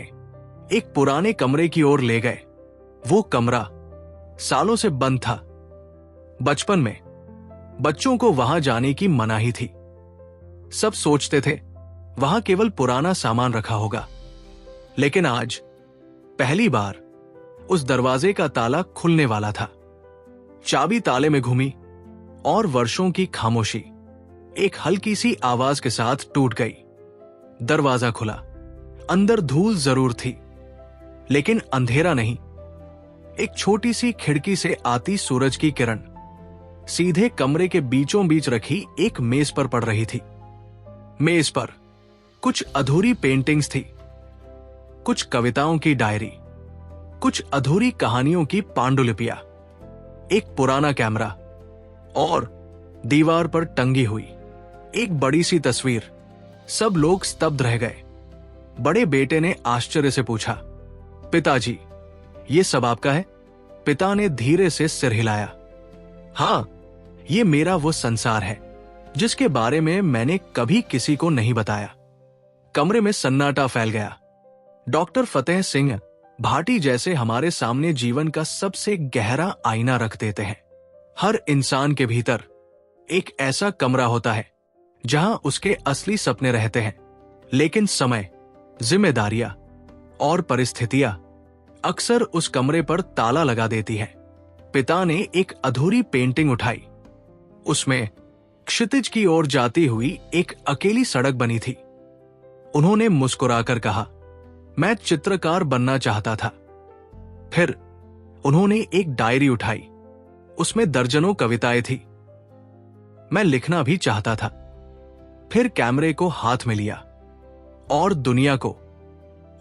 S2: एक पुराने कमरे की ओर ले गए। वो कमरा सालों से बंद था। बचपन में बच्चों को वहां जाने की मनाही थी। सब सोचते थे वहां केवल पुराना सामान रखा होगा, लेकिन आज पहली बार उस दरवाजे का ताला खुलने वाला था। चाबी ताले में घूमी और वर्षों की खामोशी एक हल्की सी आवाज के साथ टूट गई। दरवाजा खुला। अंदर धूल जरूर थी, लेकिन अंधेरा नहीं। एक छोटी सी खिड़की से आती सूरज की किरण सीधे कमरे के बीचों बीच रखी एक मेज पर पड़ रही थी। मेज पर कुछ अधूरी पेंटिंग्स थी, कुछ कविताओं की डायरी, कुछ अधूरी कहानियों की पांडुलिपियां, एक पुराना कैमरा और दीवार पर टंगी हुई एक बड़ी सी तस्वीर। सब लोग स्तब्ध रह गए। बड़े बेटे ने आश्चर्य से पूछा, पिताजी, ये सब आपका है? पिता ने धीरे से सिर हिलाया। हाँ, ये मेरा वो संसार है जिसके बारे में मैंने कभी किसी को नहीं बताया। कमरे में सन्नाटा फैल गया। डॉक्टर फतेह सिंह भाटी जैसे हमारे सामने जीवन का सबसे गहरा आईना रख देते हैं। हर इंसान के भीतर एक ऐसा कमरा होता है जहां उसके असली सपने रहते हैं, लेकिन समय, जिम्मेदारियां और परिस्थितियां अक्सर उस कमरे पर ताला लगा देती है। पिता ने एक अधूरी पेंटिंग उठाई। उसमें क्षितिज की ओर जाती हुई एक अकेली सड़क बनी थी। उन्होंने मुस्कुराकर कहा, मैं चित्रकार बनना चाहता था। फिर उन्होंने एक डायरी उठाई। उसमें दर्जनों कविताएं थी। मैं लिखना भी चाहता था। फिर कैमरे को हाथ में लिया और दुनिया को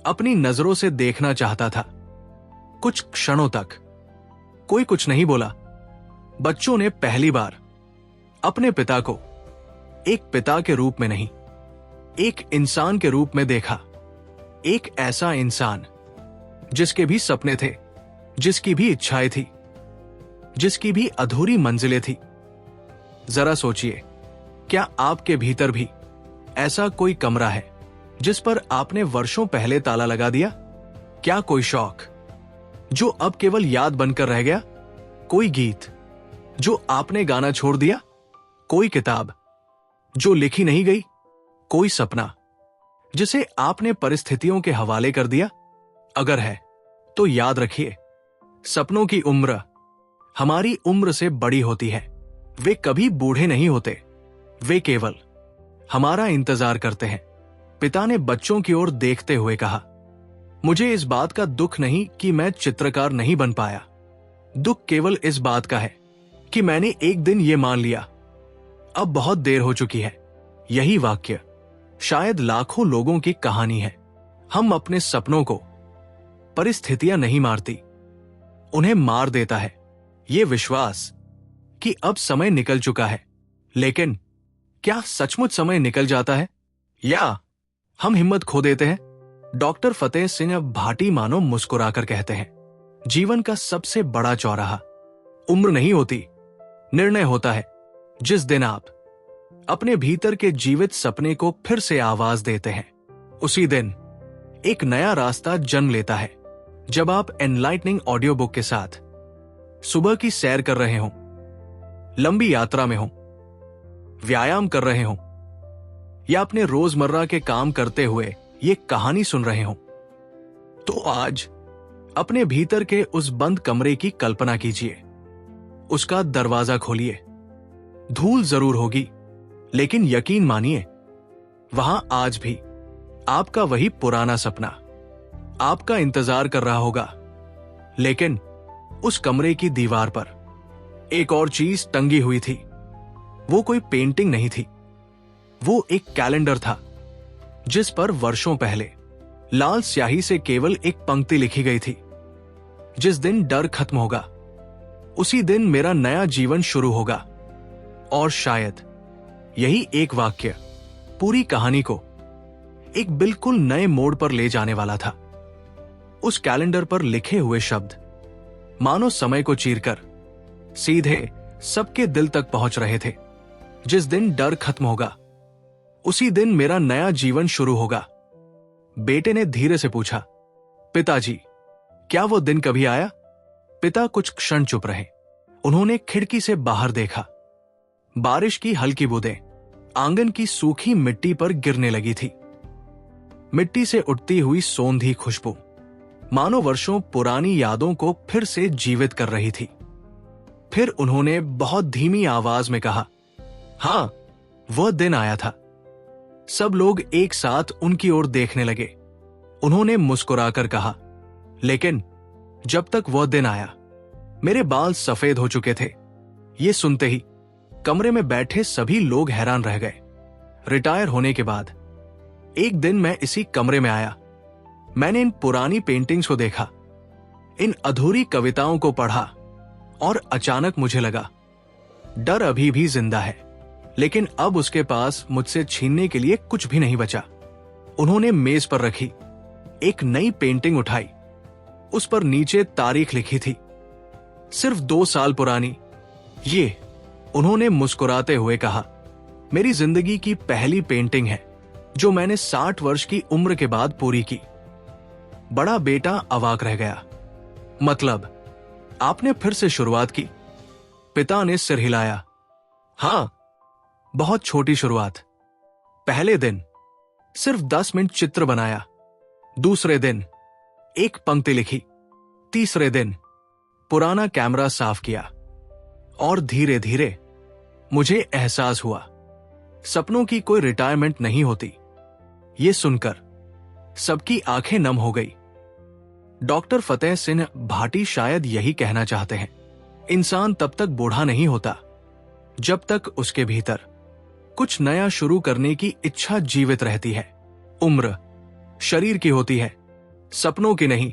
S2: अपनी नजरों से देखना चाहता था। कुछ क्षणों तक कोई कुछ नहीं बोला। बच्चों ने पहली बार अपने पिता को एक पिता के रूप में नहीं, एक इंसान के रूप में देखा। एक ऐसा इंसान जिसके भी सपने थे, जिसकी भी इच्छाएं थी, जिसकी भी अधूरी मंजिलें थी। जरा सोचिए, क्या आपके भीतर भी ऐसा कोई कमरा है जिस पर आपने वर्षों पहले ताला लगा दिया? क्या कोई शौक जो अब केवल याद बनकर रह गया? कोई गीत जो आपने गाना छोड़ दिया? कोई किताब जो लिखी नहीं गई? कोई सपना जिसे आपने परिस्थितियों के हवाले कर दिया? अगर है तो याद रखिए, सपनों की उम्र हमारी उम्र से बड़ी होती है। वे कभी बूढ़े नहीं होते, वे केवल हमारा इंतजार करते हैं। पिता ने बच्चों की ओर देखते हुए कहा, मुझे इस बात का दुख नहीं कि मैं चित्रकार नहीं बन पाया। दुख केवल इस बात का है कि मैंने एक दिन ये मान लिया, अब बहुत देर हो चुकी है। यही वाक्य शायद लाखों लोगों की कहानी है। हम अपने सपनों को परिस्थितियां नहीं मारती, उन्हें मार देता है ये विश्वास कि अब समय निकल चुका है। लेकिन क्या सचमुच समय निकल जाता है या हम हिम्मत खो देते हैं? डॉक्टर फतेह सिंह भाटी मानो मुस्कुराकर कहते हैं, जीवन का सबसे बड़ा चौराहा उम्र नहीं होती, निर्णय होता है। जिस दिन आप अपने भीतर के जीवित सपने को फिर से आवाज देते हैं, उसी दिन एक नया रास्ता जन्म लेता है। जब आप एनलाइटनिंग ऑडियो बुक के साथ सुबह की सैर कर रहे हों, लंबी यात्रा में हों, व्यायाम कर रहे हों या अपने रोजमर्रा के काम करते हुए ये कहानी सुन रहे हों, तो आज अपने भीतर के उस बंद कमरे की कल्पना कीजिए। उसका दरवाजा खोलिए। धूल जरूर होगी, लेकिन यकीन मानिए, वहां आज भी आपका वही पुराना सपना आपका इंतजार कर रहा होगा। लेकिन उस कमरे की दीवार पर एक और चीज टंगी हुई थी। वो कोई पेंटिंग नहीं थी, वो एक कैलेंडर था जिस पर वर्षों पहले लाल स्याही से केवल एक पंक्ति लिखी गई थी, जिस दिन डर खत्म होगा उसी दिन मेरा नया जीवन शुरू होगा। और शायद यही एक वाक्य पूरी कहानी को एक बिल्कुल नए मोड़ पर ले जाने वाला था। उस कैलेंडर पर लिखे हुए शब्द मानो समय को चीरकर सीधे सबके दिल तक पहुंच रहे थे। जिस दिन डर खत्म होगा उसी दिन मेरा नया जीवन शुरू होगा। बेटे ने धीरे से पूछा, पिताजी, क्या वो दिन कभी आया? पिता कुछ क्षण चुप रहे। उन्होंने खिड़की से बाहर देखा। बारिश की हल्की बूंदें आंगन की सूखी मिट्टी पर गिरने लगी थी। मिट्टी से उठती हुई सौंधी खुशबू मानो वर्षों पुरानी यादों को फिर से जीवित कर रही थी। फिर उन्होंने बहुत धीमी आवाज में कहा, हां, वह दिन आया था। सब लोग एक साथ उनकी ओर देखने लगे। उन्होंने मुस्कुराकर कहा, लेकिन जब तक वह दिन आया मेरे बाल सफेद हो चुके थे। ये सुनते ही कमरे में बैठे सभी लोग हैरान रह गए। रिटायर होने के बाद एक दिन मैं इसी कमरे में आया। मैंने इन पुरानी पेंटिंग्स को देखा, इन अधूरी कविताओं को पढ़ा और अचानक मुझे लगा डर अभी भी जिंदा है, लेकिन अब उसके पास मुझसे छीनने के लिए कुछ भी नहीं बचा। उन्होंने मेज पर रखी एक नई पेंटिंग उठाई। उस पर नीचे तारीख लिखी थी, सिर्फ 2 साल पुरानी। ये, उन्होंने मुस्कुराते हुए कहा, मेरी जिंदगी की पहली पेंटिंग है जो मैंने 60 वर्ष की उम्र के बाद पूरी की। बड़ा बेटा अवाक रह गया। मतलब, आपने फिर से शुरुआत की? पिता ने सिर हिलाया। हां, बहुत छोटी शुरुआत। पहले दिन सिर्फ 10 मिनट चित्र बनाया, दूसरे दिन एक पंक्ति लिखी, तीसरे दिन पुराना कैमरा साफ किया, और धीरे धीरे मुझे एहसास हुआ सपनों की कोई रिटायरमेंट नहीं होती। ये सुनकर सबकी आंखें नम हो गई। डॉक्टर फतेह सिंह भाटी शायद यही कहना चाहते हैं, इंसान तब तक बूढ़ा नहीं होता जब तक उसके भीतर कुछ नया शुरू करने की इच्छा जीवित रहती है। उम्र शरीर की होती है, सपनों की नहीं।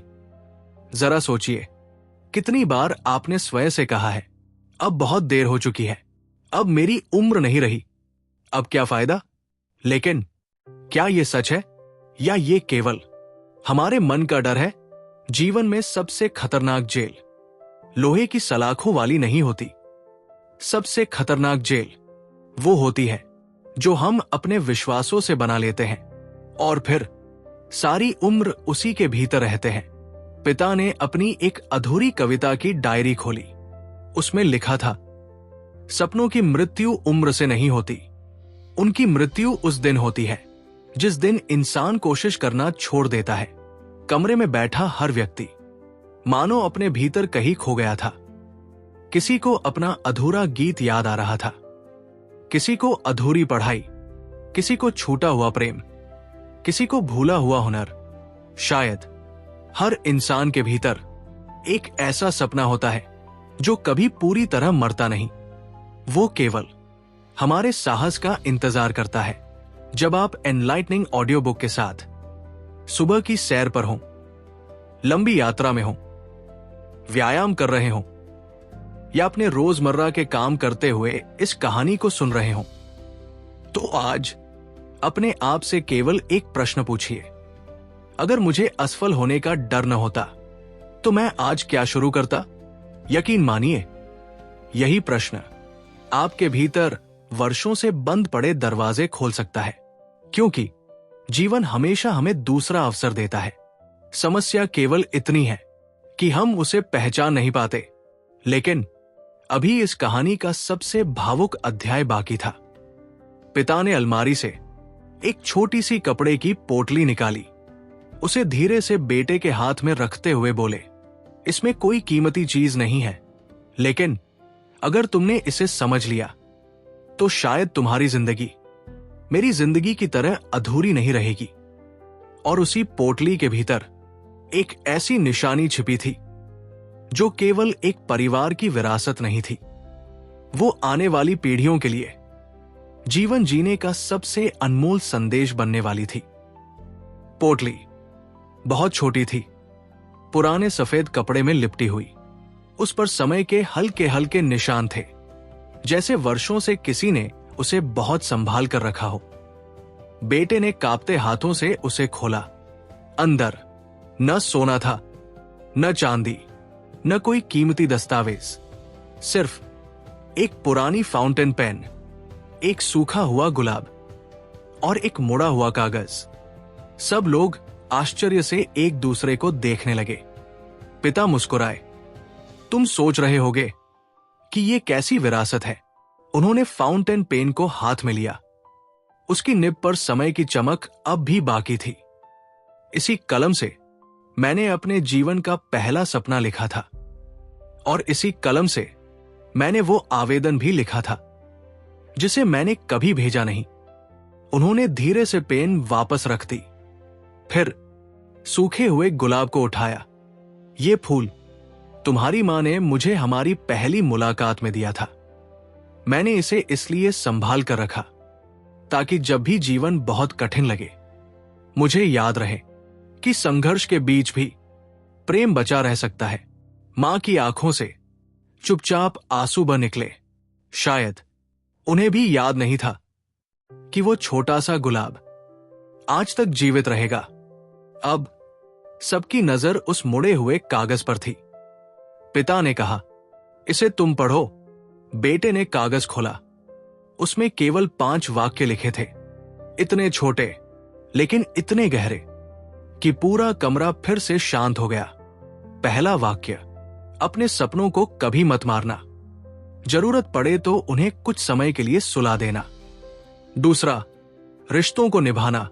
S2: जरा सोचिए, कितनी बार आपने स्वयं से कहा है, अब बहुत देर हो चुकी है, अब मेरी उम्र नहीं रही, अब क्या फायदा? लेकिन क्या यह सच है या ये केवल हमारे मन का डर है? जीवन में सबसे खतरनाक जेल लोहे की सलाखों वाली नहीं होती। सबसे खतरनाक जेल वो होती है जो हम अपने विश्वासों से बना लेते हैं और फिर सारी उम्र उसी के भीतर रहते हैं। पिता ने अपनी एक अधूरी कविता की डायरी खोली। उसमें लिखा था, सपनों की मृत्यु उम्र से नहीं होती, उनकी मृत्यु उस दिन होती है जिस दिन इंसान कोशिश करना छोड़ देता है। कमरे में बैठा हर व्यक्ति मानो अपने भीतर कहीं खो गया था। किसी को अपना अधूरा गीत याद आ रहा था, किसी को अधूरी पढ़ाई, किसी को छूटा हुआ प्रेम, किसी को भूला हुआ हुनर। शायद हर इंसान के भीतर एक ऐसा सपना होता है जो कभी पूरी तरह मरता नहीं। वो केवल हमारे साहस का इंतजार करता है। जब आप एनलाइटनिंग ऑडियो बुक के साथ सुबह की सैर पर हों, लंबी यात्रा में हों, व्यायाम कर रहे हों या अपने रोजमर्रा के काम करते हुए इस कहानी को सुन रहे हों, तो आज अपने आप से केवल एक प्रश्न पूछिए, अगर मुझे असफल होने का डर न होता तो मैं आज क्या शुरू करता? यकीन मानिए, यही प्रश्न आपके भीतर वर्षों से बंद पड़े दरवाजे खोल सकता है। क्योंकि जीवन हमेशा हमें दूसरा अवसर देता है। समस्या केवल इतनी है कि हम उसे पहचान नहीं पाते। लेकिन अभी इस कहानी का सबसे भावुक अध्याय बाकी था। पिता ने अलमारी से एक छोटी सी कपड़े की पोटली निकाली, उसे धीरे से बेटे के हाथ में रखते हुए बोले, इसमें कोई कीमती चीज नहीं है, लेकिन अगर तुमने इसे समझ लिया तो शायद तुम्हारी जिंदगी मेरी जिंदगी की तरह अधूरी नहीं रहेगी। और उसी पोटली के भीतर एक ऐसी निशानी छिपी थी जो केवल एक परिवार की विरासत नहीं थी, वो आने वाली पीढ़ियों के लिए जीवन जीने का सबसे अनमोल संदेश बनने वाली थी। पोटली बहुत छोटी थी, पुराने सफेद कपड़े में लिपटी हुई। उस पर समय के हल्के हल्के निशान थे, जैसे वर्षों से किसी ने उसे बहुत संभाल कर रखा हो। बेटे ने कांपते हाथों से उसे खोला। अंदर न सोना था, न चांदी, न कोई कीमती दस्तावेज, सिर्फ एक पुरानी फाउंटेन पेन, एक सूखा हुआ गुलाब और एक मुड़ा हुआ कागज। सब लोग आश्चर्य से एक दूसरे को देखने लगे। पिता मुस्कुराए। तुम सोच रहे होगे कि ये कैसी विरासत है। उन्होंने फाउंटेन पेन को हाथ में लिया। उसकी निब पर समय की चमक अब भी बाकी थी। इसी कलम से मैंने अपने जीवन का पहला सपना लिखा था, और इसी कलम से मैंने वो आवेदन भी लिखा था जिसे मैंने कभी भेजा नहीं। उन्होंने धीरे से पेन वापस रख दी, फिर सूखे हुए गुलाब को उठाया। ये फूल तुम्हारी मां ने मुझे हमारी पहली मुलाकात में दिया था। मैंने इसे इसलिए संभाल कर रखा ताकि जब भी जीवन बहुत कठिन लगे, मुझे याद रहे कि संघर्ष के बीच भी प्रेम बचा रह सकता है। मां की आंखों से चुपचाप आंसू बह निकले। शायद उन्हें भी याद नहीं था कि वो छोटा सा गुलाब आज तक जीवित रहेगा। अब सबकी नजर उस मुड़े हुए कागज पर थी। पिता ने कहा, इसे तुम पढ़ो। बेटे ने कागज खोला। उसमें केवल 5 वाक्य लिखे थे, इतने छोटे लेकिन इतने गहरे कि पूरा कमरा फिर से शांत हो गया। पहला वाक्य, अपने सपनों को कभी मत मारना, जरूरत पड़े तो उन्हें कुछ समय के लिए सुला देना। दूसरा, रिश्तों को निभाना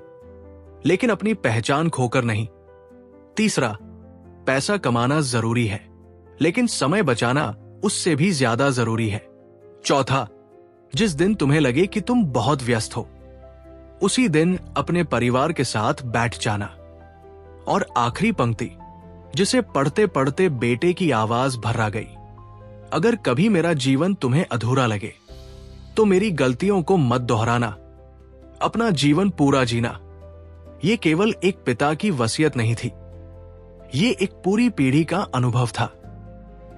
S2: लेकिन अपनी पहचान खोकर नहीं। तीसरा, पैसा कमाना जरूरी है लेकिन समय बचाना उससे भी ज्यादा जरूरी है। चौथा, जिस दिन तुम्हें लगे कि तुम बहुत व्यस्त हो, उसी दिन अपने परिवार के साथ बैठ जाना। और आखिरी पंक्ति, जिसे पढ़ते पढ़ते बेटे की आवाज भर्रा गई, अगर कभी मेरा जीवन तुम्हें अधूरा लगे तो मेरी गलतियों को मत दोहराना, अपना जीवन पूरा जीना। ये केवल एक पिता की वसीयत नहीं थी, ये एक पूरी पीढ़ी का अनुभव था।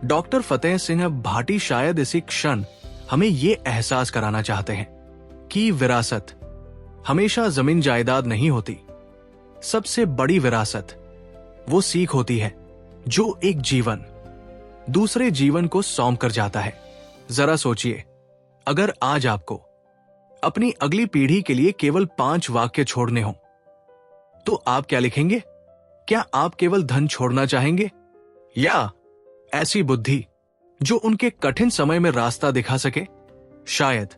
S2: डॉक्टर फतेह सिंह भाटी शायद इसी क्षण हमें ये एहसास कराना चाहते हैं कि विरासत हमेशा जमीन जायदाद नहीं होती। सबसे बड़ी विरासत वो सीख होती है जो एक जीवन दूसरे जीवन को सौंप कर जाता है। जरा सोचिए, अगर आज आपको अपनी अगली पीढ़ी के लिए केवल 5 वाक्य छोड़ने हों तो आप क्या लिखेंगे? क्या आप केवल धन छोड़ना चाहेंगे या ऐसी बुद्धि जो उनके कठिन समय में रास्ता दिखा सके? शायद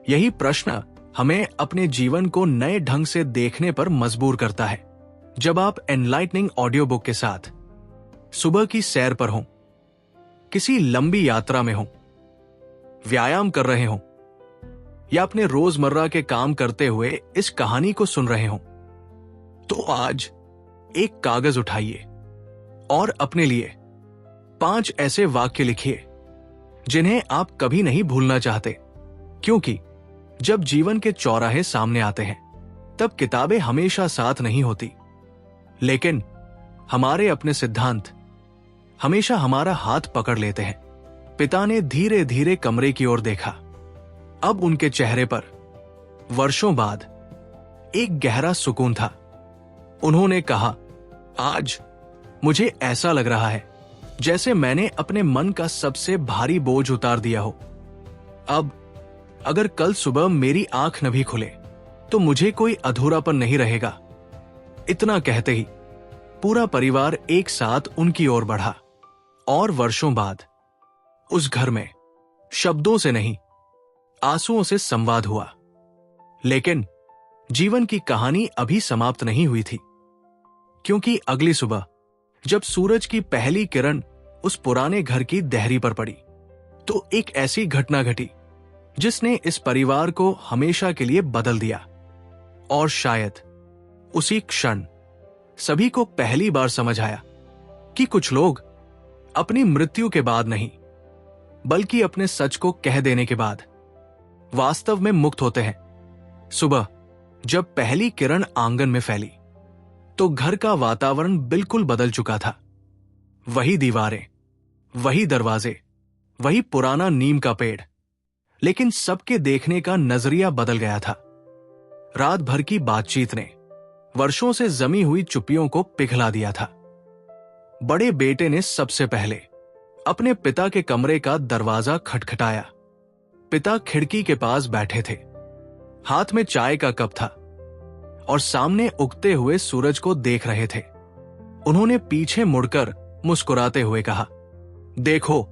S2: यही प्रश्न हमें अपने जीवन को नए ढंग से देखने पर मजबूर करता है। जब आप एनलाइटनिंग ऑडियो बुक के साथ सुबह की सैर पर हों, किसी लंबी यात्रा में हों, व्यायाम कर रहे हों या अपने रोजमर्रा के काम करते हुए इस कहानी को सुन रहे हों, तो आज एक कागज उठाइए और अपने लिए 5 ऐसे वाक्य लिखिए जिन्हें आप कभी नहीं भूलना चाहते। क्योंकि जब जीवन के चौराहे सामने आते हैं तब किताबें हमेशा साथ नहीं होती, लेकिन हमारे अपने सिद्धांत हमेशा हमारा हाथ पकड़ लेते हैं। पिता ने धीरे धीरे कमरे की ओर देखा। अब उनके चेहरे पर वर्षों बाद एक गहरा सुकून था। उन्होंने कहा, आज मुझे ऐसा लग रहा है जैसे मैंने अपने मन का सबसे भारी बोझ उतार दिया हो। अब अगर कल सुबह मेरी आंख न भी खुले तो मुझे कोई अधूरापन नहीं रहेगा। इतना कहते ही पूरा परिवार एक साथ उनकी ओर बढ़ा और वर्षों बाद उस घर में शब्दों से नहीं, आंसुओं से संवाद हुआ। लेकिन जीवन की कहानी अभी समाप्त नहीं हुई थी, क्योंकि अगली सुबह जब सूरज की पहली किरण उस पुराने घर की देहरी पर पड़ी तो एक ऐसी घटना घटी जिसने इस परिवार को हमेशा के लिए बदल दिया। और शायद उसी क्षण सभी को पहली बार समझ आया कि कुछ लोग अपनी मृत्यु के बाद नहीं, बल्कि अपने सच को कह देने के बाद वास्तव में मुक्त होते हैं। सुबह जब पहली किरण आंगन में फैली तो घर का वातावरण बिल्कुल बदल चुका था। वही दीवारें, वही दरवाजे, वही पुराना नीम का पेड़, लेकिन सबके देखने का नजरिया बदल गया था। रात भर की बातचीत ने वर्षों से जमी हुई चुप्पियों को पिघला दिया था। बड़े बेटे ने सबसे पहले अपने पिता के कमरे का दरवाजा खटखटाया। पिता खिड़की के पास बैठे थे, हाथ में चाय का कप था और सामने उगते हुए सूरज को देख रहे थे। उन्होंने पीछे मुड़कर मुस्कुराते हुए कहा, देखो,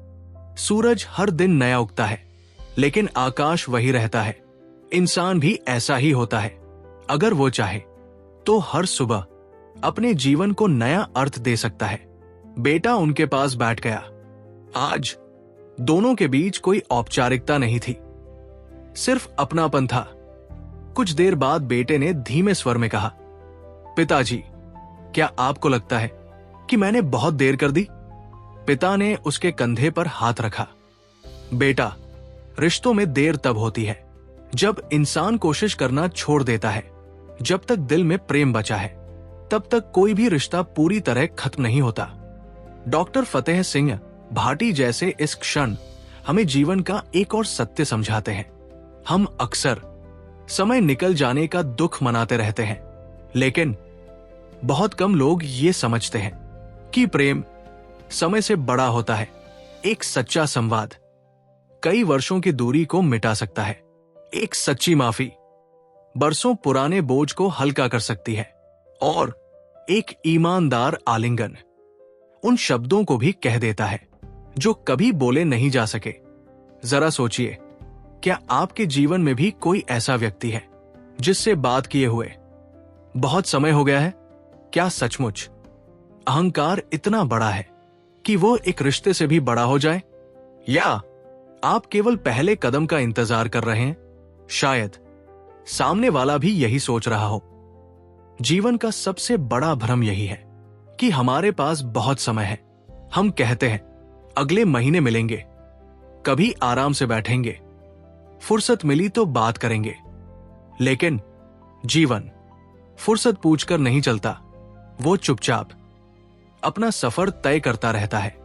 S2: सूरज हर दिन नया उगता है, लेकिन आकाश वही रहता है। इंसान भी ऐसा ही होता है। अगर वो चाहे तो हर सुबह अपने जीवन को नया अर्थ दे सकता है। बेटा उनके पास बैठ गया। आज दोनों के बीच कोई औपचारिकता नहीं थी, सिर्फ अपनापन था। कुछ देर बाद बेटे ने धीमे स्वर में कहा, पिताजी, क्या आपको लगता है कि मैंने बहुत देर कर दी? पिता ने उसके कंधे पर हाथ रखा। बेटा, रिश्तों में देर तब होती है जब इंसान कोशिश करना छोड़ देता है। जब तक दिल में प्रेम बचा है तब तक कोई भी रिश्ता पूरी तरह खत्म नहीं होता। डॉक्टर फतेह सिंह भाटी जैसे इस क्षण हमें जीवन का एक और सत्य समझाते हैं। हम अक्सर समय निकल जाने का दुख मनाते रहते हैं, लेकिन बहुत कम लोग ये समझते हैं कि प्रेम समय से बड़ा होता है। एक सच्चा संवाद कई वर्षों की दूरी को मिटा सकता है। एक सच्ची माफी बरसों पुराने बोझ को हल्का कर सकती है, और एक ईमानदार आलिंगन उन शब्दों को भी कह देता है जो कभी बोले नहीं जा सके। जरा सोचिए, क्या आपके जीवन में भी कोई ऐसा व्यक्ति है जिससे बात किए हुए बहुत समय हो गया है? क्या सचमुच अहंकार इतना बड़ा है कि वो एक रिश्ते से भी बड़ा हो जाए? या आप केवल पहले कदम का इंतजार कर रहे हैं? शायद सामने वाला भी यही सोच रहा हो। जीवन का सबसे बड़ा भ्रम यही है कि हमारे पास बहुत समय है। हम कहते हैं अगले महीने मिलेंगे, कभी आराम से बैठेंगे, फुर्सत मिली तो बात करेंगे। लेकिन जीवन फुर्सत पूछकर नहीं चलता, वो चुपचाप अपना सफर तय करता रहता है।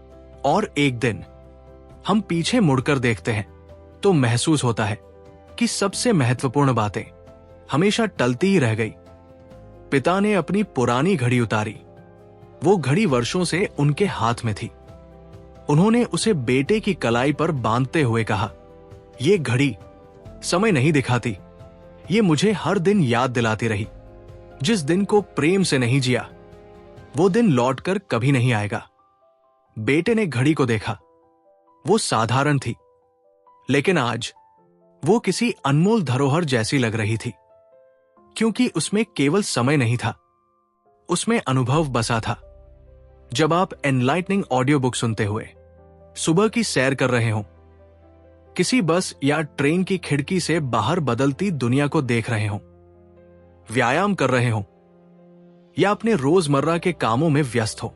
S2: और एक दिन हम पीछे मुड़कर देखते हैं तो महसूस होता है कि सबसे महत्वपूर्ण बातें हमेशा टलती ही रह गई। पिता ने अपनी पुरानी घड़ी उतारी। वो घड़ी वर्षों से उनके हाथ में थी। उन्होंने उसे बेटे की कलाई पर बांधते हुए कहा, ये घड़ी समय नहीं दिखाती, ये मुझे हर दिन याद दिलाती रही। जिस दिन को प्रेम से नहीं जिया, वो दिन लौटकर कभी नहीं आएगा। बेटे ने घड़ी को देखा। वो साधारण थी, लेकिन आज वो किसी अनमोल धरोहर जैसी लग रही थी, क्योंकि उसमें केवल समय नहीं था, उसमें अनुभव बसा था। जब आप एनलाइटनिंग ऑडियो बुक सुनते हुए सुबह की सैर कर रहे हो, किसी बस या ट्रेन की खिड़की से बाहर बदलती दुनिया को देख रहे हो, व्यायाम कर रहे हो, या अपने रोजमर्रा के कामों में व्यस्त हो,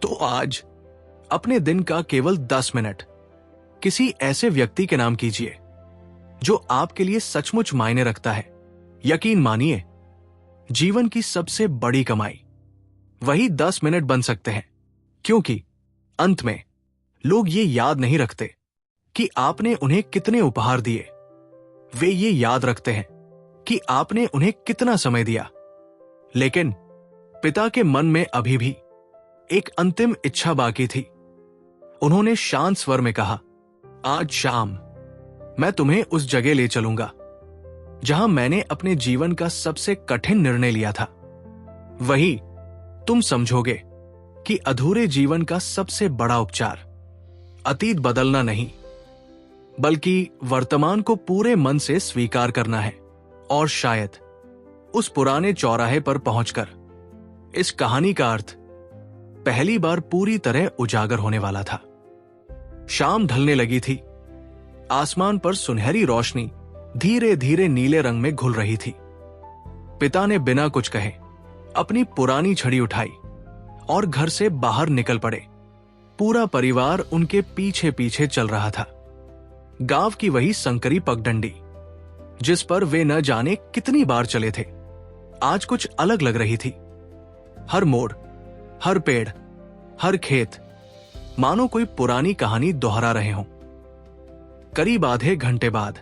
S2: तो आज अपने दिन का केवल 10 मिनट किसी ऐसे व्यक्ति के नाम कीजिए जो आपके लिए सचमुच मायने रखता है। यकीन मानिए, जीवन की सबसे बड़ी कमाई वही 10 मिनट बन सकते हैं, क्योंकि अंत में लोग ये याद नहीं रखते कि आपने उन्हें कितने उपहार दिए, वे ये याद रखते हैं कि आपने उन्हें कितना समय दिया। लेकिन पिता के मन में अभी भी एक अंतिम इच्छा बाकी थी। उन्होंने शांत स्वर में कहा, आज शाम मैं तुम्हें उस जगह ले चलूंगा जहां मैंने अपने जीवन का सबसे कठिन निर्णय लिया था। वही तुम समझोगे कि अधूरे जीवन का सबसे बड़ा उपचार अतीत बदलना नहीं, बल्कि वर्तमान को पूरे मन से स्वीकार करना है। और शायद उस पुराने चौराहे पर पहुंचकर इस कहानी का अर्थ पहली बार पूरी तरह उजागर होने वाला था। शाम ढलने लगी थी। आसमान पर सुनहरी रोशनी धीरे धीरे नीले रंग में घुल रही थी। पिता ने बिना कुछ कहे अपनी पुरानी छड़ी उठाई और घर से बाहर निकल पड़े। पूरा परिवार उनके पीछे पीछे चल रहा था। गांव की वही संकरी पगडंडी जिस पर वे न जाने कितनी बार चले थे, आज कुछ अलग लग रही थी। हर मोड़, हर पेड़, हर खेत मानो कोई पुरानी कहानी दोहरा रहे हों। करीब आधे घंटे बाद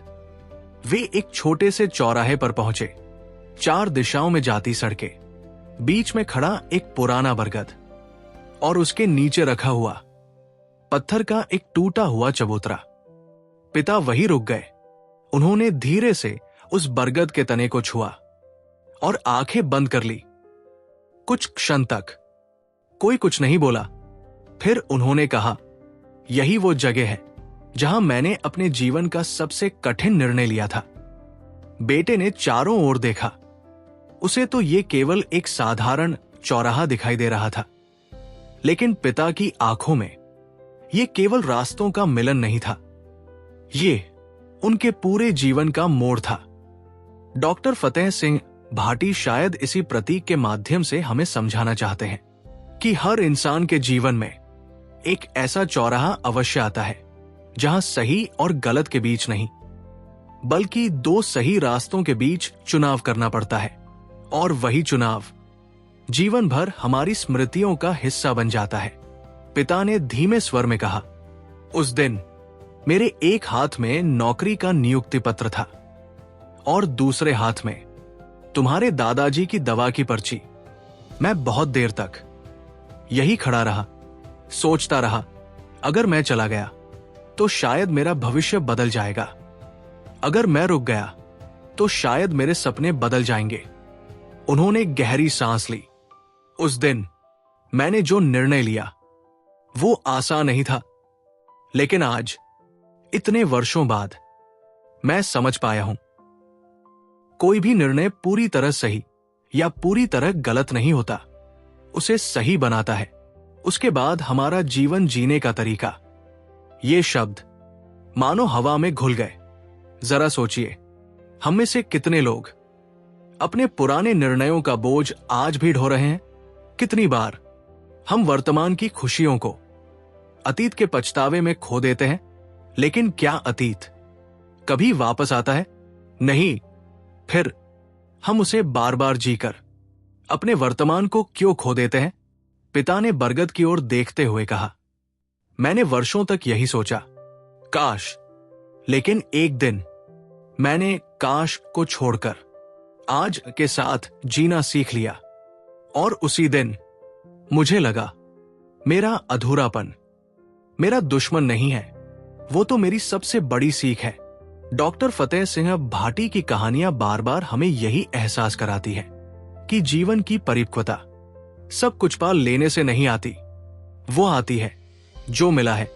S2: वे एक छोटे से चौराहे पर पहुंचे। 4 दिशाओं में जाती सड़कें, बीच में खड़ा एक पुराना बरगद और उसके नीचे रखा हुआ पत्थर का एक टूटा हुआ चबूतरा। पिता वहीं रुक गए। उन्होंने धीरे से उस बरगद के तने को छुआ और आंखें बंद कर ली। कुछ क्षण तक कोई कुछ नहीं बोला। फिर उन्होंने कहा, यही वो जगह है जहां मैंने अपने जीवन का सबसे कठिन निर्णय लिया था। बेटे ने चारों ओर देखा। उसे तो ये केवल एक साधारण चौराहा दिखाई दे रहा था, लेकिन पिता की आंखों में ये केवल रास्तों का मिलन नहीं था, ये उनके पूरे जीवन का मोड़ था। डॉक्टर फतेह सिंह भाटी शायद इसी प्रतीक के माध्यम से हमें समझाना चाहते हैं कि हर इंसान के जीवन में एक ऐसा चौराहा अवश्य आता है जहां सही और गलत के बीच नहीं, बल्कि 2 सही रास्तों के बीच चुनाव करना पड़ता है। और वही चुनाव जीवन भर हमारी स्मृतियों का हिस्सा बन जाता है। पिता ने धीमे स्वर में कहा, उस दिन मेरे एक हाथ में नौकरी का नियुक्ति पत्र था और दूसरे हाथ में तुम्हारे दादाजी की दवा की पर्ची। मैं बहुत देर तक यही खड़ा रहा, सोचता रहा, अगर मैं चला गया तो शायद मेरा भविष्य बदल जाएगा। अगर मैं रुक गया तो शायद मेरे सपने बदल जाएंगे। उन्होंने गहरी सांस ली। उस दिन मैंने जो निर्णय लिया वो आसान नहीं था, लेकिन आज इतने वर्षों बाद मैं समझ पाया हूं, कोई भी निर्णय पूरी तरह सही या पूरी तरह गलत नहीं होता। उसे सही बनाता है उसके बाद हमारा जीवन जीने का तरीका। ये शब्द मानो हवा में घुल गए। जरा सोचिए, हम में से कितने लोग अपने पुराने निर्णयों का बोझ आज भी ढो रहे हैं? कितनी बार हम वर्तमान की खुशियों को अतीत के पछतावे में खो देते हैं? लेकिन क्या अतीत कभी वापस आता है? नहीं। फिर हम उसे बार बार जीकर अपने वर्तमान को क्यों खो देते हैं? पिता ने बरगद की ओर देखते हुए कहा। मैंने वर्षों तक यही सोचा, काश, लेकिन एक दिन मैंने काश को छोड़कर आज के साथ जीना सीख लिया। और उसी दिन मुझे लगा मेरा अधूरापन मेरा दुश्मन नहीं है, वो तो मेरी सबसे बड़ी सीख है। डॉक्टर फतेह सिंह भाटी की कहानियां बार बार हमें यही एहसास कराती है कि जीवन की परिपक्वता सब कुछ पा लेने से नहीं आती। वो आती है जो मिला है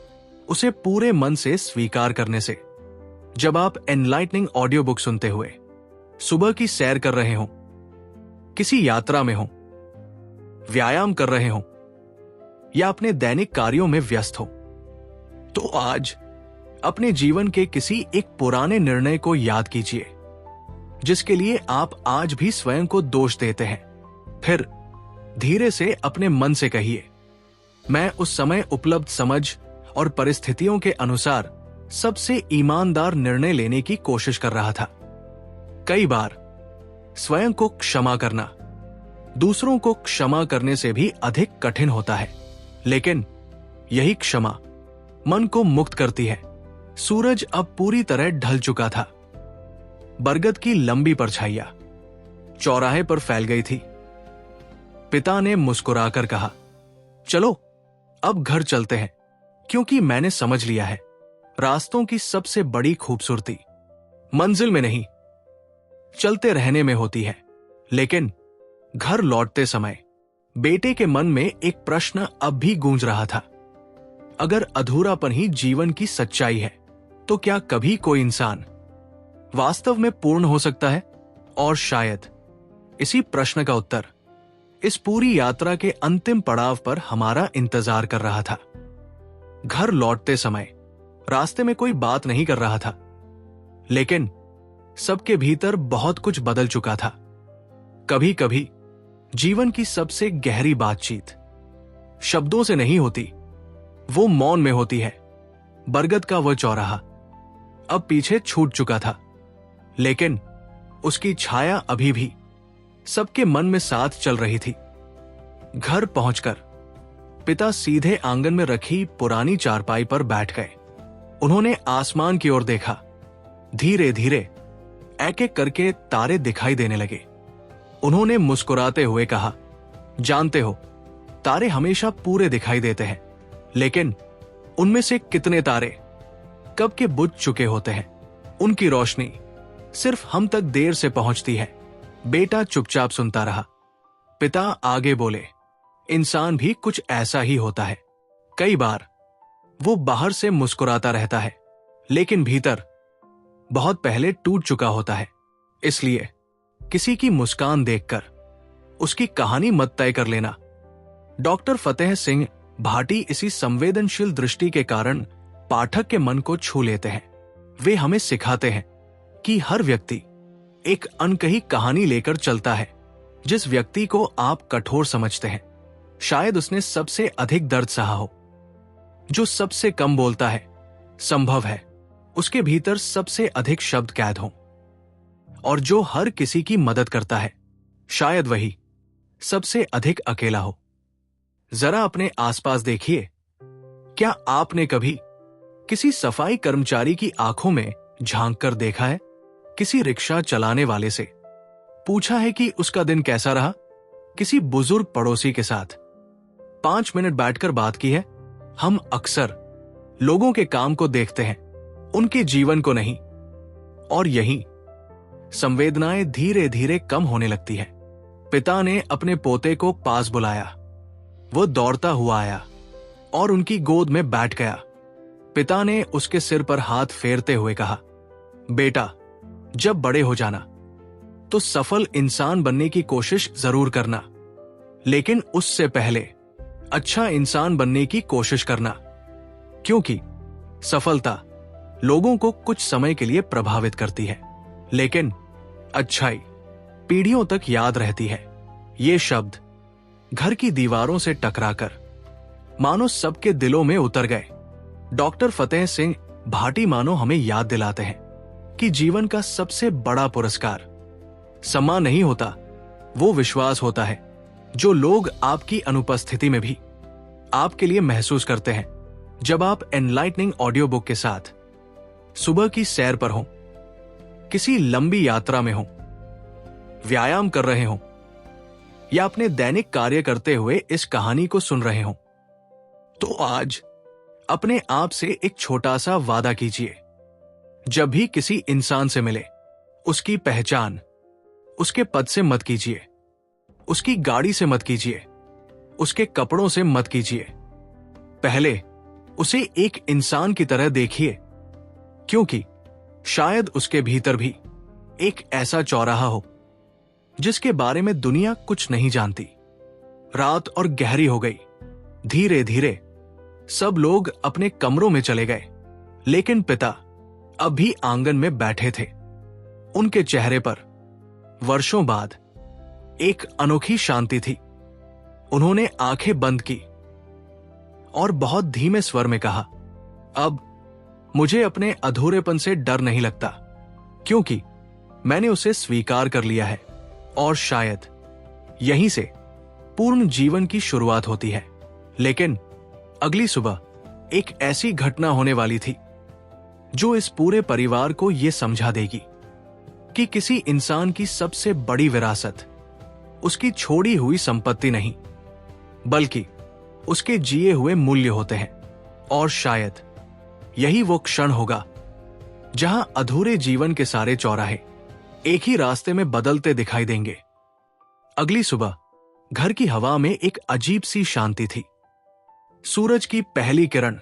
S2: उसे पूरे मन से स्वीकार करने से। जब आप एनलाइटनिंग ऑडियो बुक सुनते हुए सुबह की सैर कर रहे हो, किसी यात्रा में हो, व्यायाम कर रहे हो या अपने दैनिक कार्यों में व्यस्त हो, तो आज अपने जीवन के किसी एक पुराने निर्णय को याद कीजिए जिसके लिए आप आज भी स्वयं को दोष देते हैं। फिर धीरे से अपने मन से कहिए, मैं उस समय उपलब्ध समझ और परिस्थितियों के अनुसार सबसे ईमानदार निर्णय लेने की कोशिश कर रहा था। कई बार स्वयं को क्षमा करना दूसरों को क्षमा करने से भी अधिक कठिन होता है, लेकिन यही क्षमा मन को मुक्त करती है। सूरज अब पूरी तरह ढल चुका था। बरगद की लंबी परछाइयां चौराहे पर फैल गई थी। पिता ने मुस्कुराकर कहा, चलो अब घर चलते हैं, क्योंकि मैंने समझ लिया है रास्तों की सबसे बड़ी खूबसूरती मंजिल में नहीं, चलते रहने में होती है। लेकिन घर लौटते समय बेटे के मन में एक प्रश्न अब भी गूंज रहा था। अगर अधूरापन ही जीवन की सच्चाई है, तो क्या कभी कोई इंसान वास्तव में पूर्ण हो सकता है? और शायद इसी प्रश्न का उत्तर इस पूरी यात्रा के अंतिम पड़ाव पर हमारा इंतजार कर रहा था। घर लौटते समय रास्ते में कोई बात नहीं कर रहा था, लेकिन सबके भीतर बहुत कुछ बदल चुका था। कभी कभी जीवन की सबसे गहरी बातचीत शब्दों से नहीं होती, वो मौन में होती है। बरगद का वह चौराहा अब पीछे छूट चुका था, लेकिन उसकी छाया अभी भी सबके मन में साथ चल रही थी। घर पहुंचकर पिता सीधे आंगन में रखी पुरानी चारपाई पर बैठ गए। उन्होंने आसमान की ओर देखा। धीरे धीरे एक एक करके तारे दिखाई देने लगे। उन्होंने मुस्कुराते हुए कहा, जानते हो, तारे हमेशा पूरे दिखाई देते हैं, लेकिन उनमें से कितने तारे कब के बुझ चुके होते हैं। उनकी रोशनी सिर्फ हम तक देर से पहुंचती है। बेटा चुपचाप सुनता रहा। पिता आगे बोले, इंसान भी कुछ ऐसा ही होता है। कई बार वो बाहर से मुस्कुराता रहता है, लेकिन भीतर बहुत पहले टूट चुका होता है। इसलिए किसी की मुस्कान देखकर उसकी कहानी मत तय कर लेना। डॉक्टर फतेह सिंह भाटी इसी संवेदनशील दृष्टि के कारण पाठक के मन को छू लेते हैं। वे हमें सिखाते हैं कि हर व्यक्ति एक अनकही कहानी लेकर चलता है। जिस व्यक्ति को आप कठोर समझते हैं, शायद उसने सबसे अधिक दर्द सहा हो। जो सबसे कम बोलता है, संभव है उसके भीतर सबसे अधिक शब्द कैद हों। और जो हर किसी की मदद करता है, शायद वही सबसे अधिक अकेला हो। जरा अपने आसपास देखिए। क्या आपने कभी किसी सफाई कर्मचारी की आंखों में झांक कर देखा है? किसी रिक्शा चलाने वाले से पूछा है कि उसका दिन कैसा रहा? किसी बुजुर्ग पड़ोसी के साथ 5 मिनट बैठकर बात की है? हम अक्सर लोगों के काम को देखते हैं, उनके जीवन को नहीं। और यहीं संवेदनाएं धीरे धीरे कम होने लगती है। पिता ने अपने पोते को पास बुलाया। वो दौड़ता हुआ आया और उनकी गोद में बैठ गया। पिता ने उसके सिर पर हाथ फेरते हुए कहा, बेटा, जब बड़े हो जाना तो सफल इंसान बनने की कोशिश जरूर करना, लेकिन उससे पहले अच्छा इंसान बनने की कोशिश करना, क्योंकि सफलता लोगों को कुछ समय के लिए प्रभावित करती है, लेकिन अच्छाई पीढ़ियों तक याद रहती है। ये शब्द घर की दीवारों से टकराकर मानो सबके दिलों में उतर गए। डॉक्टर फतेह सिंह भाटी मानो हमें याद दिलाते हैं कि जीवन का सबसे बड़ा पुरस्कार सम्मान नहीं होता, वो विश्वास होता है जो लोग आपकी अनुपस्थिति में भी आपके लिए महसूस करते हैं। जब आप एनलाइटनिंग ऑडियो बुक के साथ सुबह की सैर पर हो, किसी लंबी यात्रा में हो, व्यायाम कर रहे हो या अपने दैनिक कार्य करते हुए इस कहानी को सुन रहे हो, तो आज अपने आप से एक छोटा सा वादा कीजिए। जब भी किसी इंसान से मिले, उसकी पहचान उसके पद से मत कीजिए, उसकी गाड़ी से मत कीजिए, उसके कपड़ों से मत कीजिए। पहले उसे एक इंसान की तरह देखिए, क्योंकि शायद उसके भीतर भी एक ऐसा चौराहा हो जिसके बारे में दुनिया कुछ नहीं जानती। रात और गहरी हो गई। धीरे धीरे सब लोग अपने कमरों में चले गए, लेकिन पिता अब भी आंगन में बैठे थे। उनके चेहरे पर वर्षों बाद एक अनोखी शांति थी। उन्होंने आंखें बंद की और बहुत धीमे स्वर में कहा, अब मुझे अपने अधूरेपन से डर नहीं लगता, क्योंकि मैंने उसे स्वीकार कर लिया है, और शायद यहीं से पूर्ण जीवन की शुरुआत होती है। लेकिन अगली सुबह एक ऐसी घटना होने वाली थी जो इस पूरे परिवार को यह समझा देगी कि किसी इंसान की सबसे बड़ी विरासत उसकी छोड़ी हुई संपत्ति नहीं, बल्कि उसके जिए हुए मूल्य होते हैं। और शायद यही वो क्षण होगा जहां अधूरे जीवन के सारे चौराहे एक ही रास्ते में बदलते दिखाई देंगे। अगली सुबह घर की हवा में एक अजीब सी शांति थी। सूरज की पहली किरण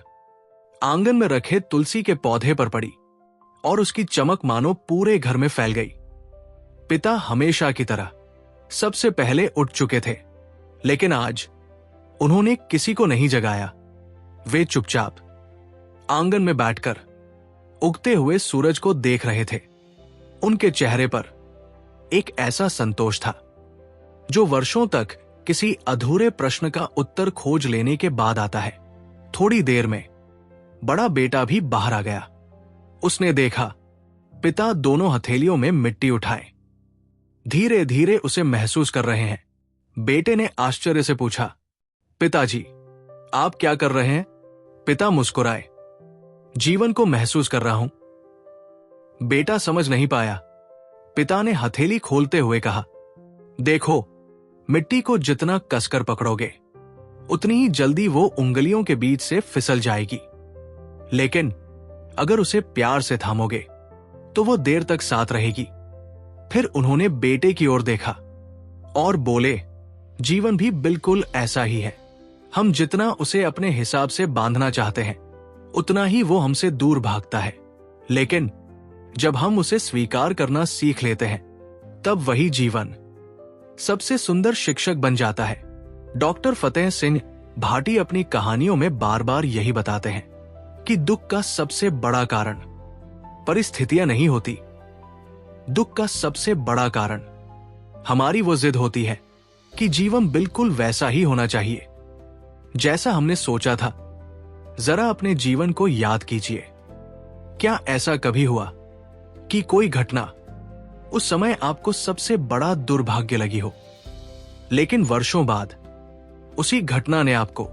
S2: आंगन में रखे तुलसी के पौधे पर पड़ी और उसकी चमक मानो पूरे घर में फैल गई। पिता हमेशा की तरह सबसे पहले उठ चुके थे, लेकिन आज उन्होंने किसी को नहीं जगाया। वे चुपचाप आंगन में बैठकर उगते हुए सूरज को देख रहे थे। उनके चेहरे पर एक ऐसा संतोष था जो वर्षों तक किसी अधूरे प्रश्न का उत्तर खोज लेने के बाद आता है। थोड़ी देर में बड़ा बेटा भी बाहर आ गया। उसने देखा पिता दोनों हथेलियों में मिट्टी उठाए धीरे धीरे उसे महसूस कर रहे हैं। बेटे ने आश्चर्य से पूछा, पिताजी, आप क्या कर रहे हैं? पिता मुस्कुराए, जीवन को महसूस कर रहा हूं। बेटा समझ नहीं पाया। पिता ने हथेली खोलते हुए कहा, देखो, मिट्टी को जितना कसकर पकड़ोगे उतनी ही जल्दी वो उंगलियों के बीच से फिसल जाएगी, लेकिन अगर उसे प्यार से थामोगे तो वो देर तक साथ रहेगी। फिर उन्होंने बेटे की ओर देखा और बोले, जीवन भी बिल्कुल ऐसा ही है। हम जितना उसे अपने हिसाब से बांधना चाहते हैं उतना ही वो हमसे दूर भागता है, लेकिन जब हम उसे स्वीकार करना सीख लेते हैं तब वही जीवन सबसे सुंदर शिक्षक बन जाता है। डॉक्टर फतेह सिंह भाटी अपनी कहानियों में बार बार यही बताते हैं कि दुख का सबसे बड़ा कारण परिस्थितियां नहीं होती। दुख का सबसे बड़ा कारण हमारी वो जिद होती है कि जीवन बिल्कुल वैसा ही होना चाहिए जैसा हमने सोचा था। जरा अपने जीवन को याद कीजिए। क्या ऐसा कभी हुआ कि कोई घटना उस समय आपको सबसे बड़ा दुर्भाग्य लगी हो, लेकिन वर्षों बाद उसी घटना ने आपको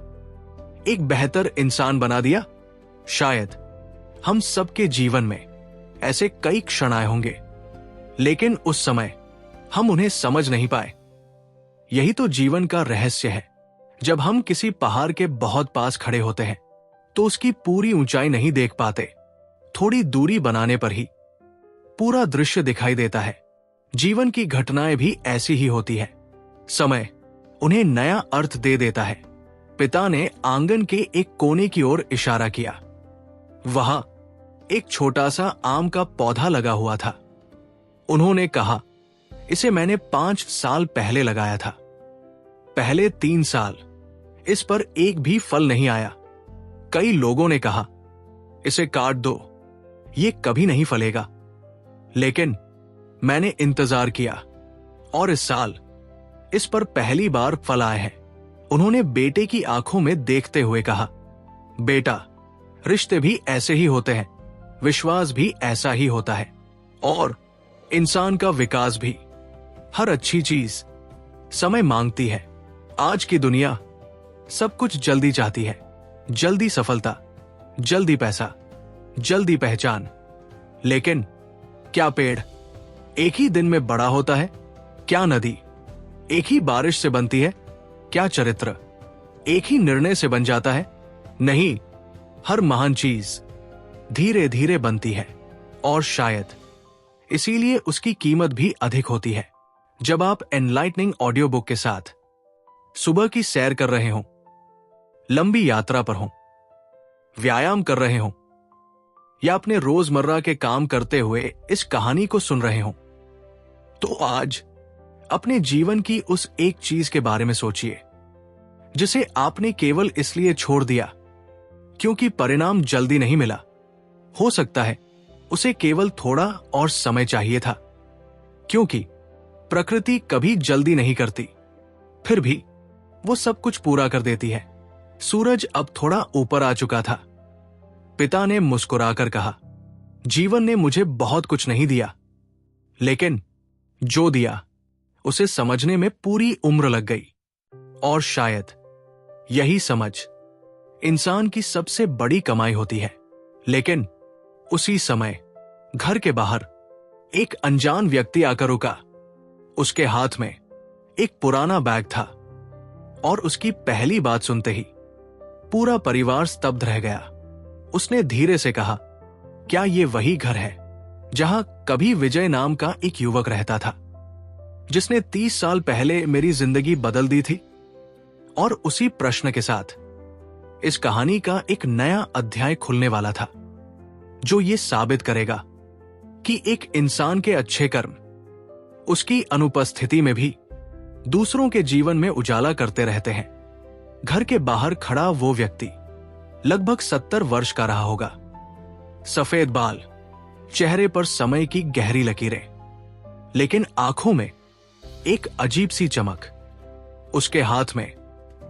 S2: एक बेहतर इंसान बना दिया? शायद हम सबके जीवन में ऐसे कई क्षण आए होंगे, लेकिन उस समय हम उन्हें समझ नहीं पाए। यही तो जीवन का रहस्य है। जब हम किसी पहाड़ के बहुत पास खड़े होते हैं तो उसकी पूरी ऊंचाई नहीं देख पाते। थोड़ी दूरी बनाने पर ही पूरा दृश्य दिखाई देता है। जीवन की घटनाएं भी ऐसी ही होती है। समय उन्हें नया अर्थ दे देता है। पिता ने आंगन के एक कोने की ओर इशारा किया। वहां एक छोटा सा आम का पौधा लगा हुआ था। उन्होंने कहा, इसे मैंने 5 साल पहले लगाया था। पहले 3 साल इस पर एक भी फल नहीं आया। कई लोगों ने कहा, इसे काट दो, ये कभी नहीं फलेगा। लेकिन मैंने इंतजार किया और इस साल इस पर पहली बार फल आए हैं। उन्होंने बेटे की आंखों में देखते हुए कहा, बेटा, रिश्ते भी ऐसे ही होते हैं, विश्वास भी ऐसा ही होता है, और इंसान का विकास भी। हर अच्छी चीज समय मांगती है। आज की दुनिया सब कुछ जल्दी चाहती है। जल्दी सफलता, जल्दी पैसा, जल्दी पहचान। लेकिन क्या पेड़ एक ही दिन में बड़ा होता है? क्या नदी एक ही बारिश से बनती है? क्या चरित्र एक ही निर्णय से बन जाता है? नहीं, हर महान चीज धीरे धीरे बनती है, और शायद इसीलिए उसकी कीमत भी अधिक होती है। जब आप एनलाइटनिंग ऑडियो बुक के साथ सुबह की सैर कर रहे हों, लंबी यात्रा पर हों, व्यायाम कर रहे हों, या अपने रोजमर्रा के काम करते हुए इस कहानी को सुन रहे हों, तो आज अपने जीवन की उस एक चीज के बारे में सोचिए जिसे आपने केवल इसलिए छोड़ दिया क्योंकि परिणाम जल्दी नहीं मिला। हो सकता है उसे केवल थोड़ा और समय चाहिए था, क्योंकि प्रकृति कभी जल्दी नहीं करती, फिर भी वो सब कुछ पूरा कर देती है। सूरज अब थोड़ा ऊपर आ चुका था। पिता ने मुस्कुराकर कहा, जीवन ने मुझे बहुत कुछ नहीं दिया, लेकिन जो दिया उसे समझने में पूरी उम्र लग गई। और शायद यही समझ इंसान की सबसे बड़ी कमाई होती है। लेकिन उसी समय घर के बाहर एक अनजान व्यक्ति आकर रुका। उसके हाथ में एक पुराना बैग था, और उसकी पहली बात सुनते ही पूरा परिवार स्तब्ध रह गया। उसने धीरे से कहा, क्या ये वही घर है जहां कभी विजय नाम का एक युवक रहता था, जिसने 30 साल पहले मेरी जिंदगी बदल दी थी? और उसी प्रश्न के साथ इस कहानी का एक नया अध्याय खुलने वाला था, जो ये साबित करेगा कि एक इंसान के अच्छे कर्म उसकी अनुपस्थिति में भी दूसरों के जीवन में उजाला करते रहते हैं। घर के बाहर खड़ा वो व्यक्ति लगभग 70 वर्ष का रहा होगा। सफेद बाल, चेहरे पर समय की गहरी लकीरें, लेकिन आंखों में एक अजीब सी चमक। उसके हाथ में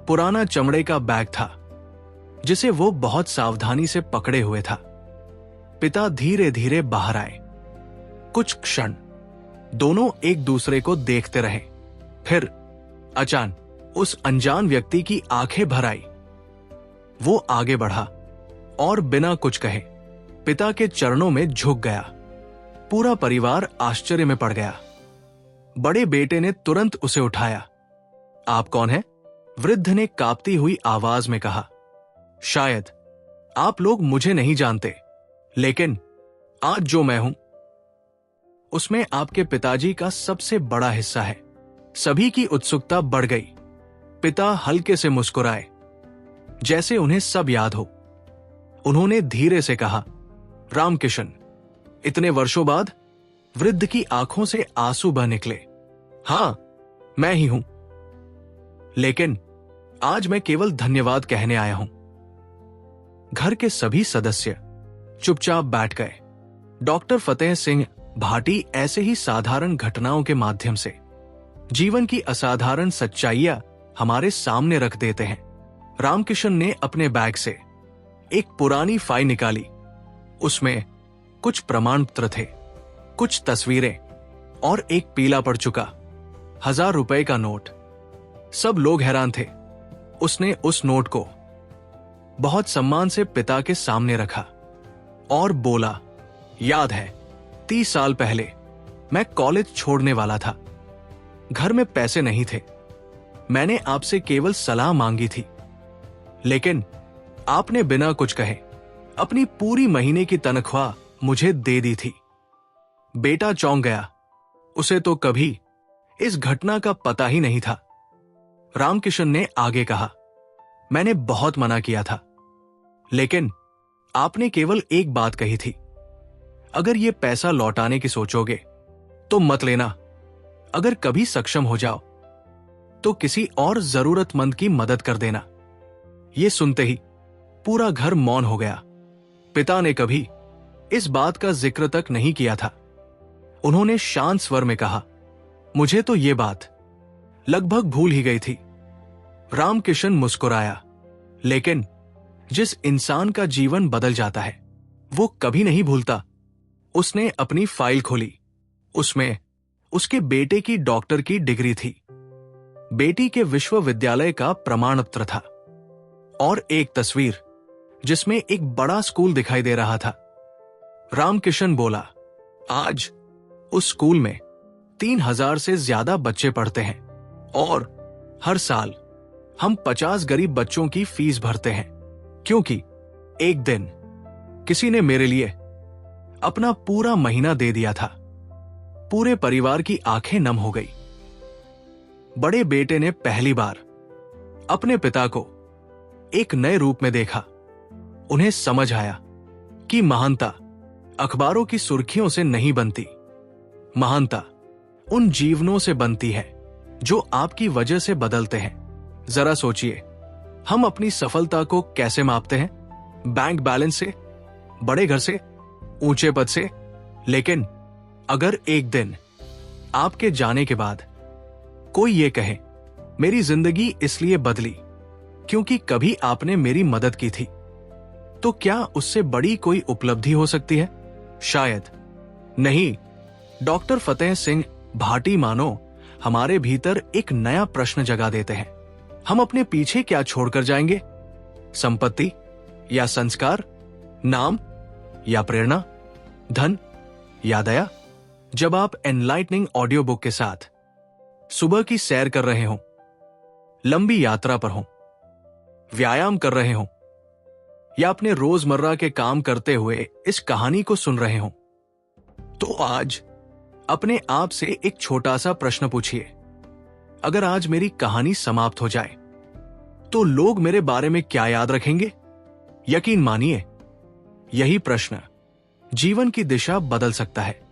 S2: पुराना चमड़े का बैग था, जिसे वो बहुत सावधानी से पकड़े हुए था। पिता धीरे धीरे बाहर आए। कुछ क्षण दोनों एक दूसरे को देखते रहे। फिर अचानक उस अनजान व्यक्ति की आंखें भर आई। वो आगे बढ़ा और बिना कुछ कहे पिता के चरणों में झुक गया। पूरा परिवार आश्चर्य में पड़ गया। बड़े बेटे ने तुरंत उसे उठाया। आप कौन हैं? वृद्ध ने कांपती हुई आवाज में कहा, शायद आप लोग मुझे नहीं जानते, लेकिन आज जो मैं हूं उसमें आपके पिताजी का सबसे बड़ा हिस्सा है। सभी की उत्सुकता बढ़ गई। पिता हल्के से मुस्कुराए, जैसे उन्हें सब याद हो। उन्होंने धीरे से कहा, रामकिशन। इतने वर्षों बाद वृद्ध की आंखों से आंसू बह निकले। हां, मैं ही हूं, लेकिन आज मैं केवल धन्यवाद कहने आया हूं। घर के सभी सदस्य चुपचाप बैठ गए। डॉक्टर फतेह सिंह भाटी ऐसे ही साधारण घटनाओं के माध्यम से जीवन की असाधारण सच्चाइयां हमारे सामने रख देते हैं। रामकिशन ने अपने बैग से एक पुरानी फाइल निकाली। उसमें कुछ प्रमाण पत्र थे, कुछ तस्वीरें और एक पीला पड़ चुका 1000 रुपए का नोट। सब लोग हैरान थे। उसने उस नोट को बहुत सम्मान से पिता के सामने रखा और बोला, याद है 30 साल पहले मैं कॉलेज छोड़ने वाला था। घर में पैसे नहीं थे। मैंने आपसे केवल सलाह मांगी थी, लेकिन आपने बिना कुछ कहे अपनी पूरी महीने की तनख्वाह मुझे दे दी थी। बेटा चौंक गया। उसे तो कभी इस घटना का पता ही नहीं था। रामकिशन ने आगे कहा, मैंने बहुत मना किया था, लेकिन आपने केवल एक बात कही थी, अगर ये पैसा लौटाने की सोचोगे तो मत लेना। अगर कभी सक्षम हो जाओ तो किसी और जरूरतमंद की मदद कर देना। ये सुनते ही पूरा घर मौन हो गया। पिता ने कभी इस बात का जिक्र तक नहीं किया था। उन्होंने शांत स्वर में कहा, मुझे तो ये बात लगभग भूल ही गई थी। रामकिशन मुस्कुराया, लेकिन जिस इंसान का जीवन बदल जाता है वो कभी नहीं भूलता। उसने अपनी फाइल खोली। उसमें उसके बेटे की डॉक्टर की डिग्री थी, बेटी के विश्वविद्यालय का प्रमाण पत्र था और एक तस्वीर जिसमें एक बड़ा स्कूल दिखाई दे रहा था। रामकिशन बोला, आज उस स्कूल में 3000 से ज्यादा बच्चे पढ़ते हैं और हर साल हम 50 गरीब बच्चों की फीस भरते हैं, क्योंकि एक दिन किसी ने मेरे लिए अपना पूरा महीना दे दिया था। पूरे परिवार की आंखें नम हो गई। बड़े बेटे ने पहली बार अपने पिता को एक नए रूप में देखा। उन्हें समझ आया कि महानता अखबारों की सुर्खियों से नहीं बनती, महानता उन जीवनों से बनती है जो आपकी वजह से बदलते हैं। जरा सोचिए, हम अपनी सफलता को कैसे मापते हैं? बैंक बैलेंस से, बड़े घर से, ऊंचे पद से। लेकिन अगर एक दिन आपके जाने के बाद कोई ये कहे, मेरी जिंदगी इसलिए बदली क्योंकि कभी आपने मेरी मदद की थी, तो क्या उससे बड़ी कोई उपलब्धि हो सकती है? शायद नहीं। डॉक्टर फतेह सिंह भाटी मानो हमारे भीतर एक नया प्रश्न जगा देते हैं। हम अपने पीछे क्या छोड़कर जाएंगे? संपत्ति या संस्कार, नाम या प्रेरणा, धन या दया? जब आप एनलाइटनिंग ऑडियो बुक के साथ सुबह की सैर कर रहे हो, लंबी यात्रा पर हो, व्यायाम कर रहे हो या अपने रोजमर्रा के काम करते हुए इस कहानी को सुन रहे हो, तो आज अपने आप से एक छोटा सा प्रश्न पूछिए, अगर आज मेरी कहानी समाप्त हो जाए तो लोग मेरे बारे में क्या याद रखेंगे? यकीन मानिए, यही प्रश्न जीवन की दिशा बदल सकता है।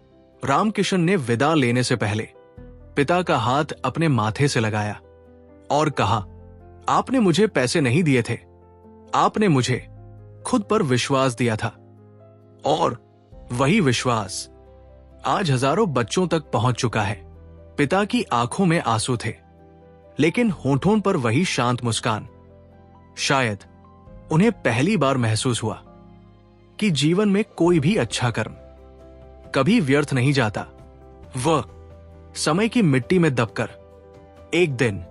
S2: रामकिशन ने विदा लेने से पहले पिता का हाथ अपने माथे से लगाया और कहा, आपने मुझे पैसे नहीं दिए थे, आपने मुझे खुद पर विश्वास दिया था, और वही विश्वास आज हजारों बच्चों तक पहुंच चुका है। पिता की आंखों में आंसू थे, लेकिन होठों पर वही शांत मुस्कान। शायद उन्हें पहली बार महसूस हुआ कि जीवन में कोई भी अच्छा कर्म कभी व्यर्थ नहीं जाता। वह समय की मिट्टी में दबकर एक दिन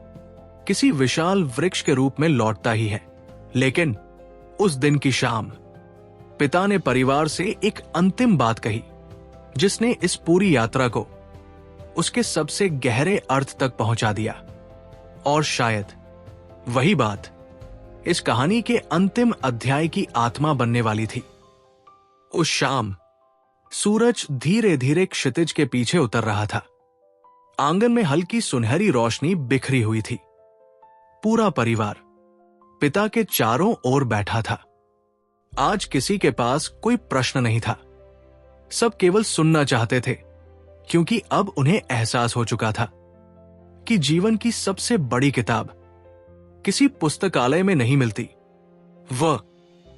S2: किसी विशाल वृक्ष के रूप में लौटता ही है। लेकिन उस दिन की शाम पिता ने परिवार से एक अंतिम बात कही, जिसने इस पूरी यात्रा को उसके सबसे गहरे अर्थ तक पहुंचा दिया। और शायद वही बात इस कहानी के अंतिम अध्याय की आत्मा बनने वाली थी। उस शाम सूरज धीरे धीरे क्षितिज के पीछे उतर रहा था। आंगन में हल्की सुनहरी रोशनी बिखरी हुई थी। पूरा परिवार पिता के चारों ओर बैठा था। आज किसी के पास कोई प्रश्न नहीं था। सब केवल सुनना चाहते थे, क्योंकि अब उन्हें एहसास हो चुका था कि जीवन की सबसे बड़ी किताब किसी पुस्तकालय में नहीं मिलती, वह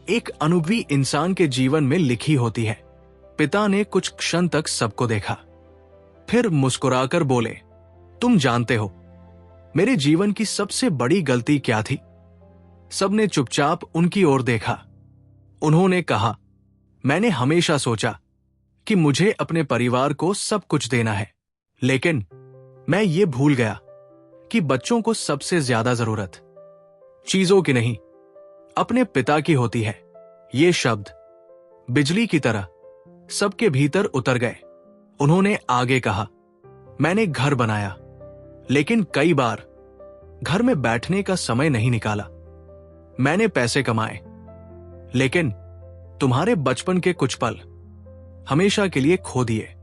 S2: एक अनुभवी इंसान के जीवन में लिखी होती है। पिता ने कुछ क्षण तक सबको देखा, फिर मुस्कुराकर बोले, तुम जानते हो मेरे जीवन की सबसे बड़ी गलती क्या थी? सबने चुपचाप उनकी ओर देखा। उन्होंने कहा, मैंने हमेशा सोचा कि मुझे अपने परिवार को सब कुछ देना है, लेकिन मैं ये भूल गया कि बच्चों को सबसे ज्यादा जरूरत चीजों की नहीं, अपने पिता की होती है। ये शब्द बिजली की तरह सबके भीतर उतर गए। उन्होंने आगे कहा, मैंने घर बनाया, लेकिन कई बार घर में बैठने का समय नहीं निकाला। मैंने पैसे कमाए, लेकिन तुम्हारे बचपन के कुछ पल हमेशा के लिए खो दिए।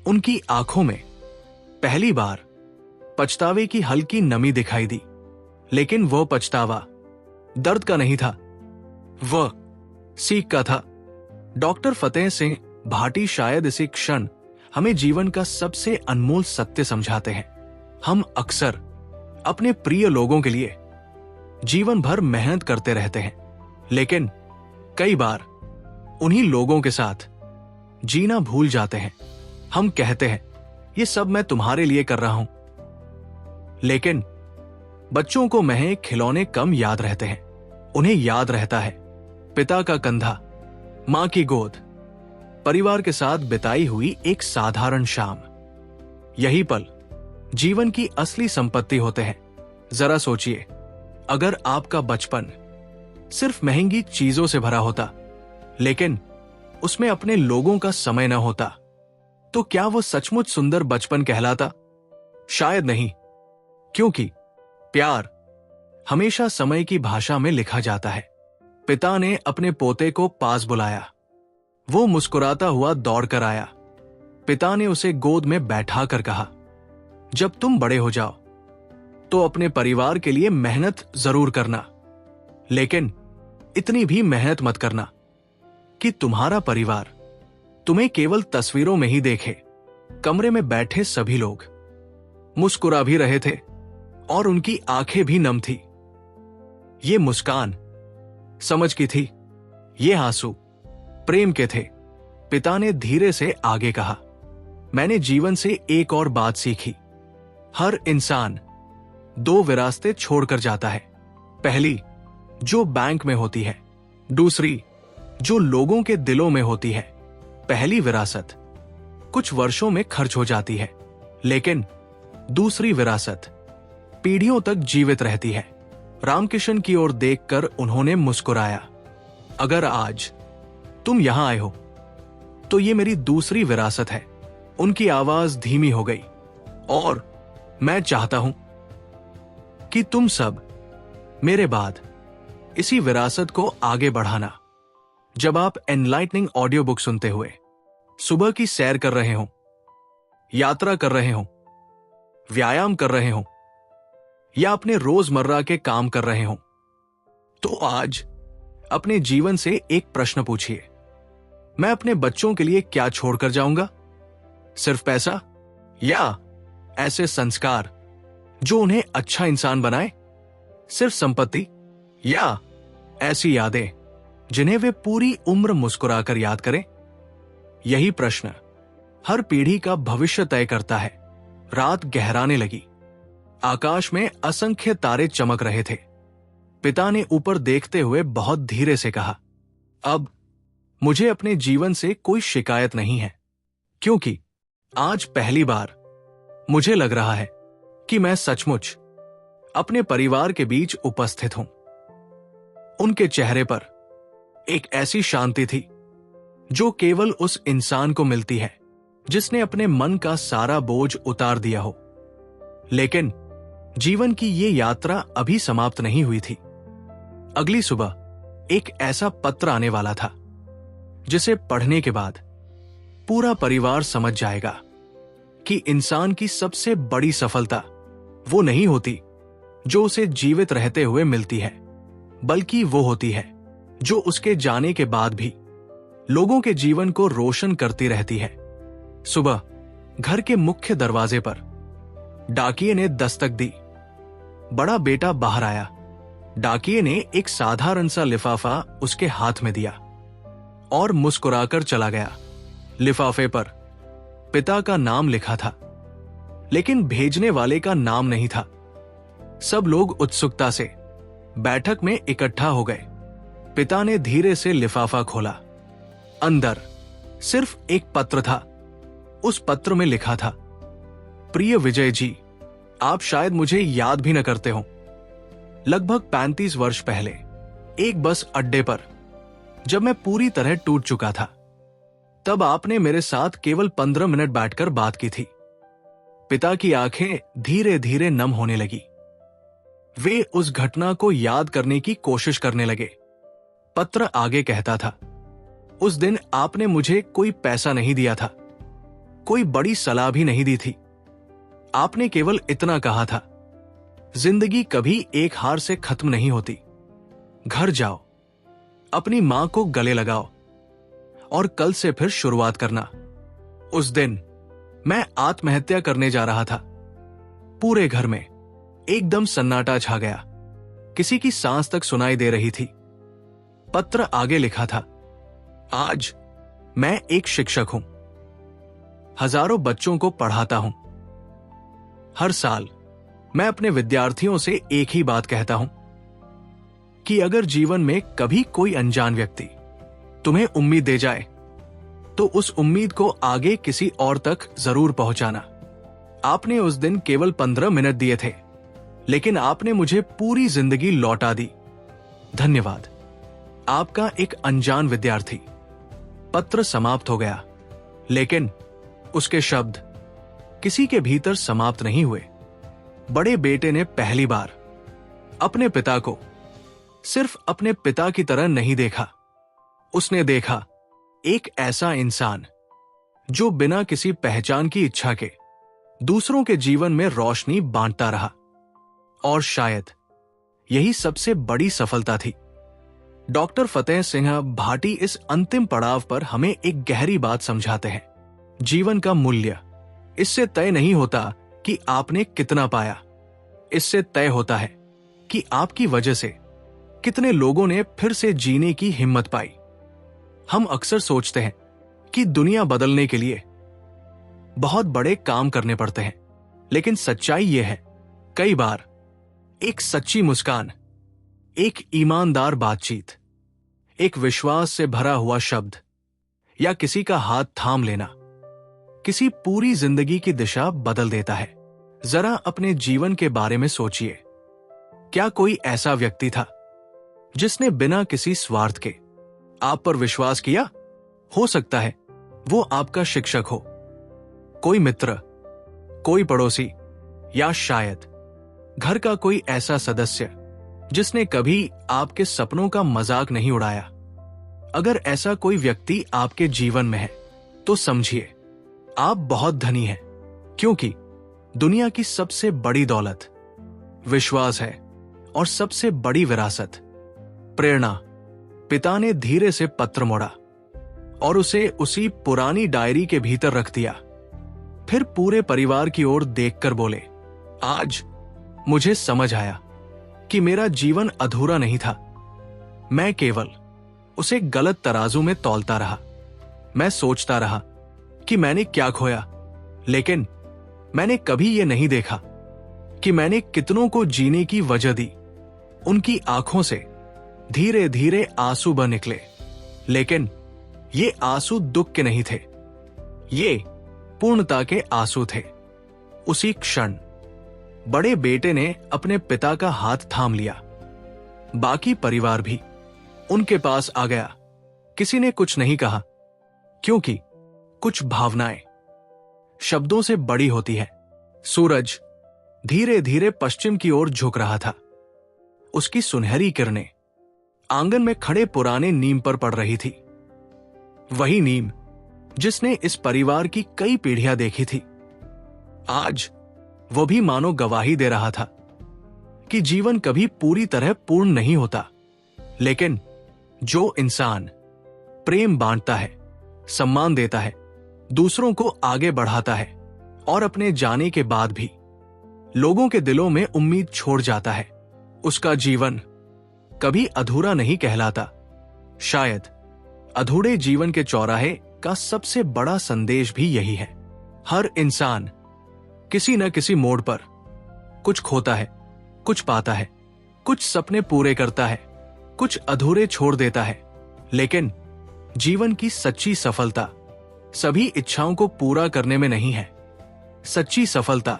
S2: उनकी आंखों में पहली बार पछतावे की हल्की नमी दिखाई दी, लेकिन वो पछतावा दर्द का नहीं था, वह सीख का था। डॉक्टर फतेह सिंह भाटी शायद इसी क्षण हमें जीवन का सबसे अनमोल सत्य समझाते हैं। हम अक्सर अपने प्रिय लोगों के लिए जीवन भर मेहनत करते रहते हैं, लेकिन कई बार उन्हीं लोगों के साथ जीना भूल जाते हैं। हम कहते हैं ये सब मैं तुम्हारे लिए कर रहा हूं, लेकिन बच्चों को महज खिलौने कम याद रहते हैं। उन्हें याद रहता है पिता का कंधा, मां की गोद, परिवार के साथ बिताई हुई एक साधारण शाम। यही पल जीवन की असली संपत्ति होते हैं। जरा सोचिए, अगर आपका बचपन सिर्फ महंगी चीजों से भरा होता, लेकिन उसमें अपने लोगों का समय न होता, तो क्या वो सचमुच सुंदर बचपन कहलाता? शायद नहीं, क्योंकि प्यार हमेशा समय की भाषा में लिखा जाता है। पिता ने अपने पोते को पास बुलाया। वो मुस्कुराता हुआ दौड़कर आया। पिता ने उसे गोद में बैठा कर कहा, जब तुम बड़े हो जाओ तो अपने परिवार के लिए मेहनत जरूर करना, लेकिन इतनी भी मेहनत मत करना कि तुम्हारा परिवार तुम्हें केवल तस्वीरों में ही देखे। कमरे में बैठे सभी लोग मुस्कुरा भी रहे थे और उनकी आंखें भी नम थी। ये मुस्कान समझ की थी, ये आंसू प्रेम के थे। पिता ने धीरे से आगे कहा, मैंने जीवन से एक और बात सीखी। हर इंसान दो विरासतें छोड़कर जाता है। पहली जो बैंक में होती है, दूसरी जो लोगों के दिलों में होती है। पहली विरासत कुछ वर्षों में खर्च हो जाती है, लेकिन दूसरी विरासत पीढ़ियों तक जीवित रहती है। रामकिशन की ओर देखकर उन्होंने मुस्कुराया, अगर आज तुम यहां आए हो तो ये मेरी दूसरी विरासत है। उनकी आवाज धीमी हो गई, और मैं चाहता हूं कि तुम सब मेरे बाद इसी विरासत को आगे बढ़ाना। जब आप एनलाइटनिंग ऑडियो बुक सुनते हुए सुबह की सैर कर रहे हो, यात्रा कर रहे हो, व्यायाम कर रहे हो या अपने रोजमर्रा के काम कर रहे हो, तो आज अपने जीवन से एक प्रश्न पूछिए, मैं अपने बच्चों के लिए क्या छोड़कर जाऊंगा? सिर्फ पैसा, या ऐसे संस्कार जो उन्हें अच्छा इंसान बनाए? सिर्फ संपत्ति, या ऐसी यादें जिन्हें वे पूरी उम्र मुस्कुराकर याद करें? यही प्रश्न हर पीढ़ी का भविष्य तय करता है। रात गहराने लगी। आकाश में असंख्य तारे चमक रहे थे। पिता ने ऊपर देखते हुए बहुत धीरे से कहा, अब मुझे अपने जीवन से कोई शिकायत नहीं है, क्योंकि आज पहली बार मुझे लग रहा है कि मैं सचमुच अपने परिवार के बीच उपस्थित हूं। उनके चेहरे पर एक ऐसी शांति थी जो केवल उस इंसान को मिलती है जिसने अपने मन का सारा बोझ उतार दिया हो। लेकिन जीवन की ये यात्रा अभी समाप्त नहीं हुई थी। अगली सुबह एक ऐसा पत्र आने वाला था जिसे पढ़ने के बाद पूरा परिवार समझ जाएगा कि इंसान की सबसे बड़ी सफलता वो नहीं होती जो उसे जीवित रहते हुए मिलती है, बल्कि वो होती है जो उसके जाने के बाद भी लोगों के जीवन को रोशन करती रहती है। सुबह घर के मुख्य दरवाजे पर डाकिये ने दस्तक दी। बड़ा बेटा बाहर आया। डाकिये ने एक साधारण सा लिफाफा उसके हाथ में दिया और मुस्कुराकर चला गया। लिफाफे पर पिता का नाम लिखा था, लेकिन भेजने वाले का नाम नहीं था। सब लोग उत्सुकता से बैठक में इकट्ठा हो गए। पिता ने धीरे से लिफाफा खोला। अंदर सिर्फ एक पत्र था। उस पत्र में लिखा था, प्रिय विजय जी, आप शायद मुझे याद भी न करते हो। लगभग 35 वर्ष पहले एक बस अड्डे पर जब मैं पूरी तरह टूट चुका था, तब आपने मेरे साथ केवल 15 मिनट बैठकर बात की थी। पिता की आंखें धीरे धीरे नम होने लगी। वे उस घटना को याद करने की कोशिश करने लगे। पत्र आगे कहता था, उस दिन आपने मुझे कोई पैसा नहीं दिया था, कोई बड़ी सलाह भी नहीं दी थी। आपने केवल इतना कहा था, जिंदगी कभी एक हार से खत्म नहीं होती। घर जाओ, अपनी मां को गले लगाओ और कल से फिर शुरुआत करना। उस दिन मैं आत्महत्या करने जा रहा था। पूरे घर में एकदम सन्नाटा छा गया। किसी की सांस तक सुनाई दे रही थी। पत्र आगे लिखा था, आज मैं एक शिक्षक हूं। हजारों बच्चों को पढ़ाता हूं। हर साल मैं अपने विद्यार्थियों से एक ही बात कहता हूं कि अगर जीवन में कभी कोई अनजान व्यक्ति तुम्हें उम्मीद दे जाए तो उस उम्मीद को आगे किसी और तक जरूर पहुंचाना। आपने उस दिन केवल 15 मिनट दिए थे, लेकिन आपने मुझे पूरी जिंदगी लौटा दी। धन्यवाद। आपका एक अनजान विद्यार्थी। पत्र समाप्त हो गया, लेकिन उसके शब्द किसी के भीतर समाप्त नहीं हुए। बड़े बेटे ने पहली बार अपने पिता को सिर्फ अपने पिता की तरह नहीं देखा। उसने देखा एक ऐसा इंसान जो बिना किसी पहचान की इच्छा के दूसरों के जीवन में रोशनी बांटता रहा। और शायद यही सबसे बड़ी सफलता थी। डॉक्टर फतेह सिंह भाटी इस अंतिम पड़ाव पर हमें एक गहरी बात समझाते हैं। जीवन का मूल्य इससे तय नहीं होता कि आपने कितना पाया, इससे तय होता है कि आपकी वजह से कितने लोगों ने फिर से जीने की हिम्मत पाई। हम अक्सर सोचते हैं कि दुनिया बदलने के लिए बहुत बड़े काम करने पड़ते हैं, लेकिन सच्चाई यह है, कई बार एक सच्ची मुस्कान, एक ईमानदार बातचीत, एक विश्वास से भरा हुआ शब्द या किसी का हाथ थाम लेना किसी पूरी जिंदगी की दिशा बदल देता है। जरा अपने जीवन के बारे में सोचिए। क्या कोई ऐसा व्यक्ति था जिसने बिना किसी स्वार्थ के आप पर विश्वास किया? हो सकता है वो आपका शिक्षक हो, कोई मित्र, कोई पड़ोसी, या शायद घर का कोई ऐसा सदस्य जिसने कभी आपके सपनों का मजाक नहीं उड़ाया। अगर ऐसा कोई व्यक्ति आपके जीवन में है तो समझिए आप बहुत धनी हैं, क्योंकि दुनिया की सबसे बड़ी दौलत विश्वास है और सबसे बड़ी विरासत प्रेरणा। पिता ने धीरे से पत्र मोड़ा और उसे उसी पुरानी डायरी के भीतर रख दिया। फिर पूरे परिवार की ओर देखकर बोले, आज मुझे समझ आया कि मेरा जीवन अधूरा नहीं था। मैं केवल उसे गलत तराजू में तौलता रहा। मैं सोचता रहा कि मैंने क्या खोया, लेकिन मैंने कभी यह नहीं देखा कि मैंने कितनों को जीने की वजह दी। उनकी आंखों से धीरे धीरे आंसू बह निकले, लेकिन ये आंसू दुख के नहीं थे, ये पूर्णता के आंसू थे। उसी क्षण बड़े बेटे ने अपने पिता का हाथ थाम लिया। बाकी परिवार भी उनके पास आ गया। किसी ने कुछ नहीं कहा, क्योंकि कुछ भावनाएं शब्दों से बड़ी होती है। सूरज धीरे धीरे पश्चिम की ओर झुक रहा था। उसकी सुनहरी किरणें आंगन में खड़े पुराने नीम पर पड़ रही थी। वही नीम जिसने इस परिवार की कई पीढ़ियां देखी थी। आज वो भी मानो गवाही दे रहा था कि जीवन कभी पूरी तरह पूर्ण नहीं होता, लेकिन जो इंसान प्रेम बांटता है, सम्मान देता है, दूसरों को आगे बढ़ाता है और अपने जाने के बाद भी लोगों के दिलों में उम्मीद छोड़ जाता है, उसका जीवन कभी अधूरा नहीं कहलाता। शायद अधूरे जीवन के चौराहे का सबसे बड़ा संदेश भी यही है। हर इंसान किसी न किसी मोड़ पर कुछ खोता है, कुछ पाता है, कुछ सपने पूरे करता है, कुछ अधूरे छोड़ देता है। लेकिन जीवन की सच्ची सफलता सभी इच्छाओं को पूरा करने में नहीं है। सच्ची सफलता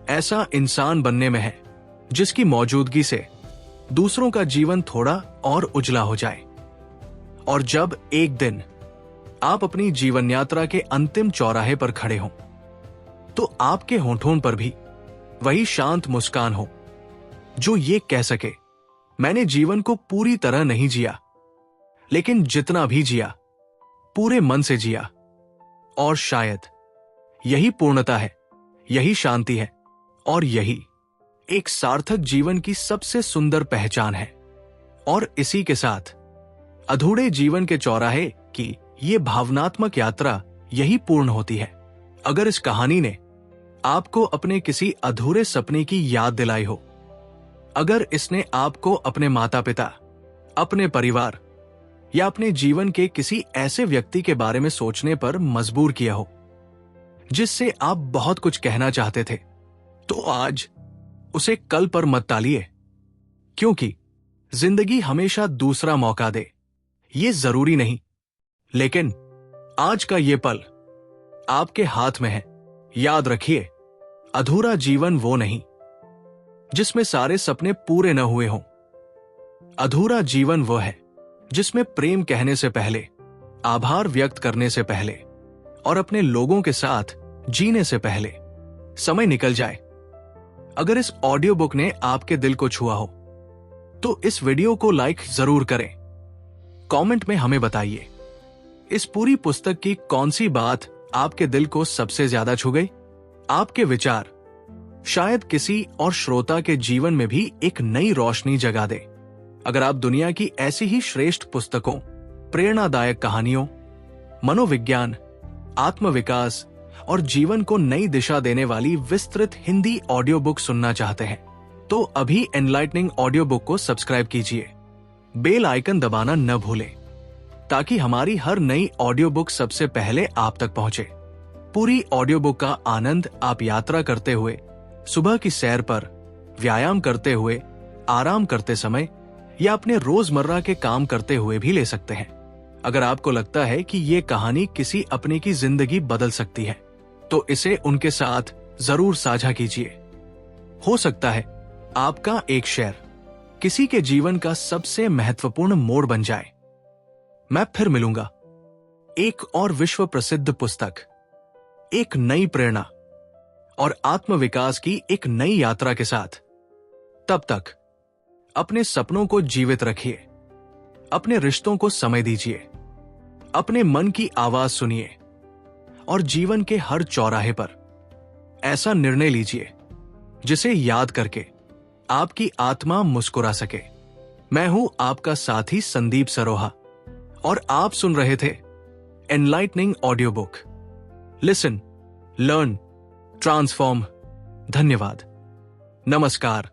S2: ऐसा इंसान बनने में है जिसकी मौजूदगी से दूसरों का जीवन थोड़ा और उजला हो जाए। और जब एक दिन आप अपनी जीवन यात्रा के अंतिम चौराहे पर खड़े हों, तो आपके होंठों पर भी वही शांत मुस्कान हो जो ये कह सके, मैंने जीवन को पूरी तरह नहीं जिया, लेकिन जितना भी जिया पूरे मन से जिया। और शायद यही पूर्णता है, यही शांति है और यही एक सार्थक जीवन की सबसे सुंदर पहचान है। और इसी के साथ अधूरे जीवन के चौराहे की ये भावनात्मक यात्रा यही पूर्ण होती है। अगर इस कहानी ने आपको अपने किसी अधूरे सपने की याद दिलाई हो, अगर इसने आपको अपने माता पिता, अपने परिवार या अपने जीवन के किसी ऐसे व्यक्ति के बारे में सोचने पर मजबूर किया हो जिससे आप बहुत कुछ कहना चाहते थे, तो आज उसे कल पर मत टालिए, क्योंकि जिंदगी हमेशा दूसरा मौका दे ये जरूरी नहीं, लेकिन आज का ये पल आपके हाथ में है। याद रखिए, अधूरा जीवन वो नहीं जिसमें सारे सपने पूरे न हुए हों। अधूरा जीवन वो है जिसमें प्रेम कहने से पहले, आभार व्यक्त करने से पहले और अपने लोगों के साथ जीने से पहले समय निकल जाए। अगर इस ऑडियो बुक ने आपके दिल को छुआ हो तो इस वीडियो को लाइक जरूर करें। कमेंट में हमें बताइए, इस पूरी पुस्तक की कौन सी बात आपके दिल को सबसे ज्यादा छू गई। आपके विचार शायद किसी और श्रोता के जीवन में भी एक नई रोशनी जगा दे। अगर आप दुनिया की ऐसी ही श्रेष्ठ पुस्तकों, प्रेरणादायक कहानियों, मनोविज्ञान, आत्मविकास और जीवन को नई दिशा देने वाली विस्तृत हिंदी ऑडियो बुक सुनना चाहते हैं, तो अभी एनलाइटनिंग ऑडियो बुक को सब्सक्राइब कीजिए। बेल आइकन दबाना न भूलें ताकि हमारी हर नई ऑडियो बुक सबसे पहले आप तक पहुंचे। पूरी ऑडियो बुक का आनंद आप यात्रा करते हुए, सुबह की सैर पर, व्यायाम करते हुए, आराम करते समय या अपने रोजमर्रा के काम करते हुए भी ले सकते हैं। अगर आपको लगता है कि ये कहानी किसी अपने की जिंदगी बदल सकती है, तो इसे उनके साथ जरूर साझा कीजिए। हो सकता है आपका एक शेयर किसी के जीवन का सबसे महत्वपूर्ण मोड़ बन जाए। मैं फिर मिलूंगा एक और विश्व प्रसिद्ध पुस्तक, एक नई प्रेरणा और आत्मविकास की एक नई यात्रा के साथ। तब तक अपने सपनों को जीवित रखिए, अपने रिश्तों को समय दीजिए, अपने मन की आवाज सुनिए और जीवन के हर चौराहे पर ऐसा निर्णय लीजिए जिसे याद करके आपकी आत्मा मुस्कुरा सके। मैं हूं आपका साथी संदीप सरोहा और आप सुन रहे थे enlightening audio book. Listen, learn, transform. धन्यवाद। नमस्कार।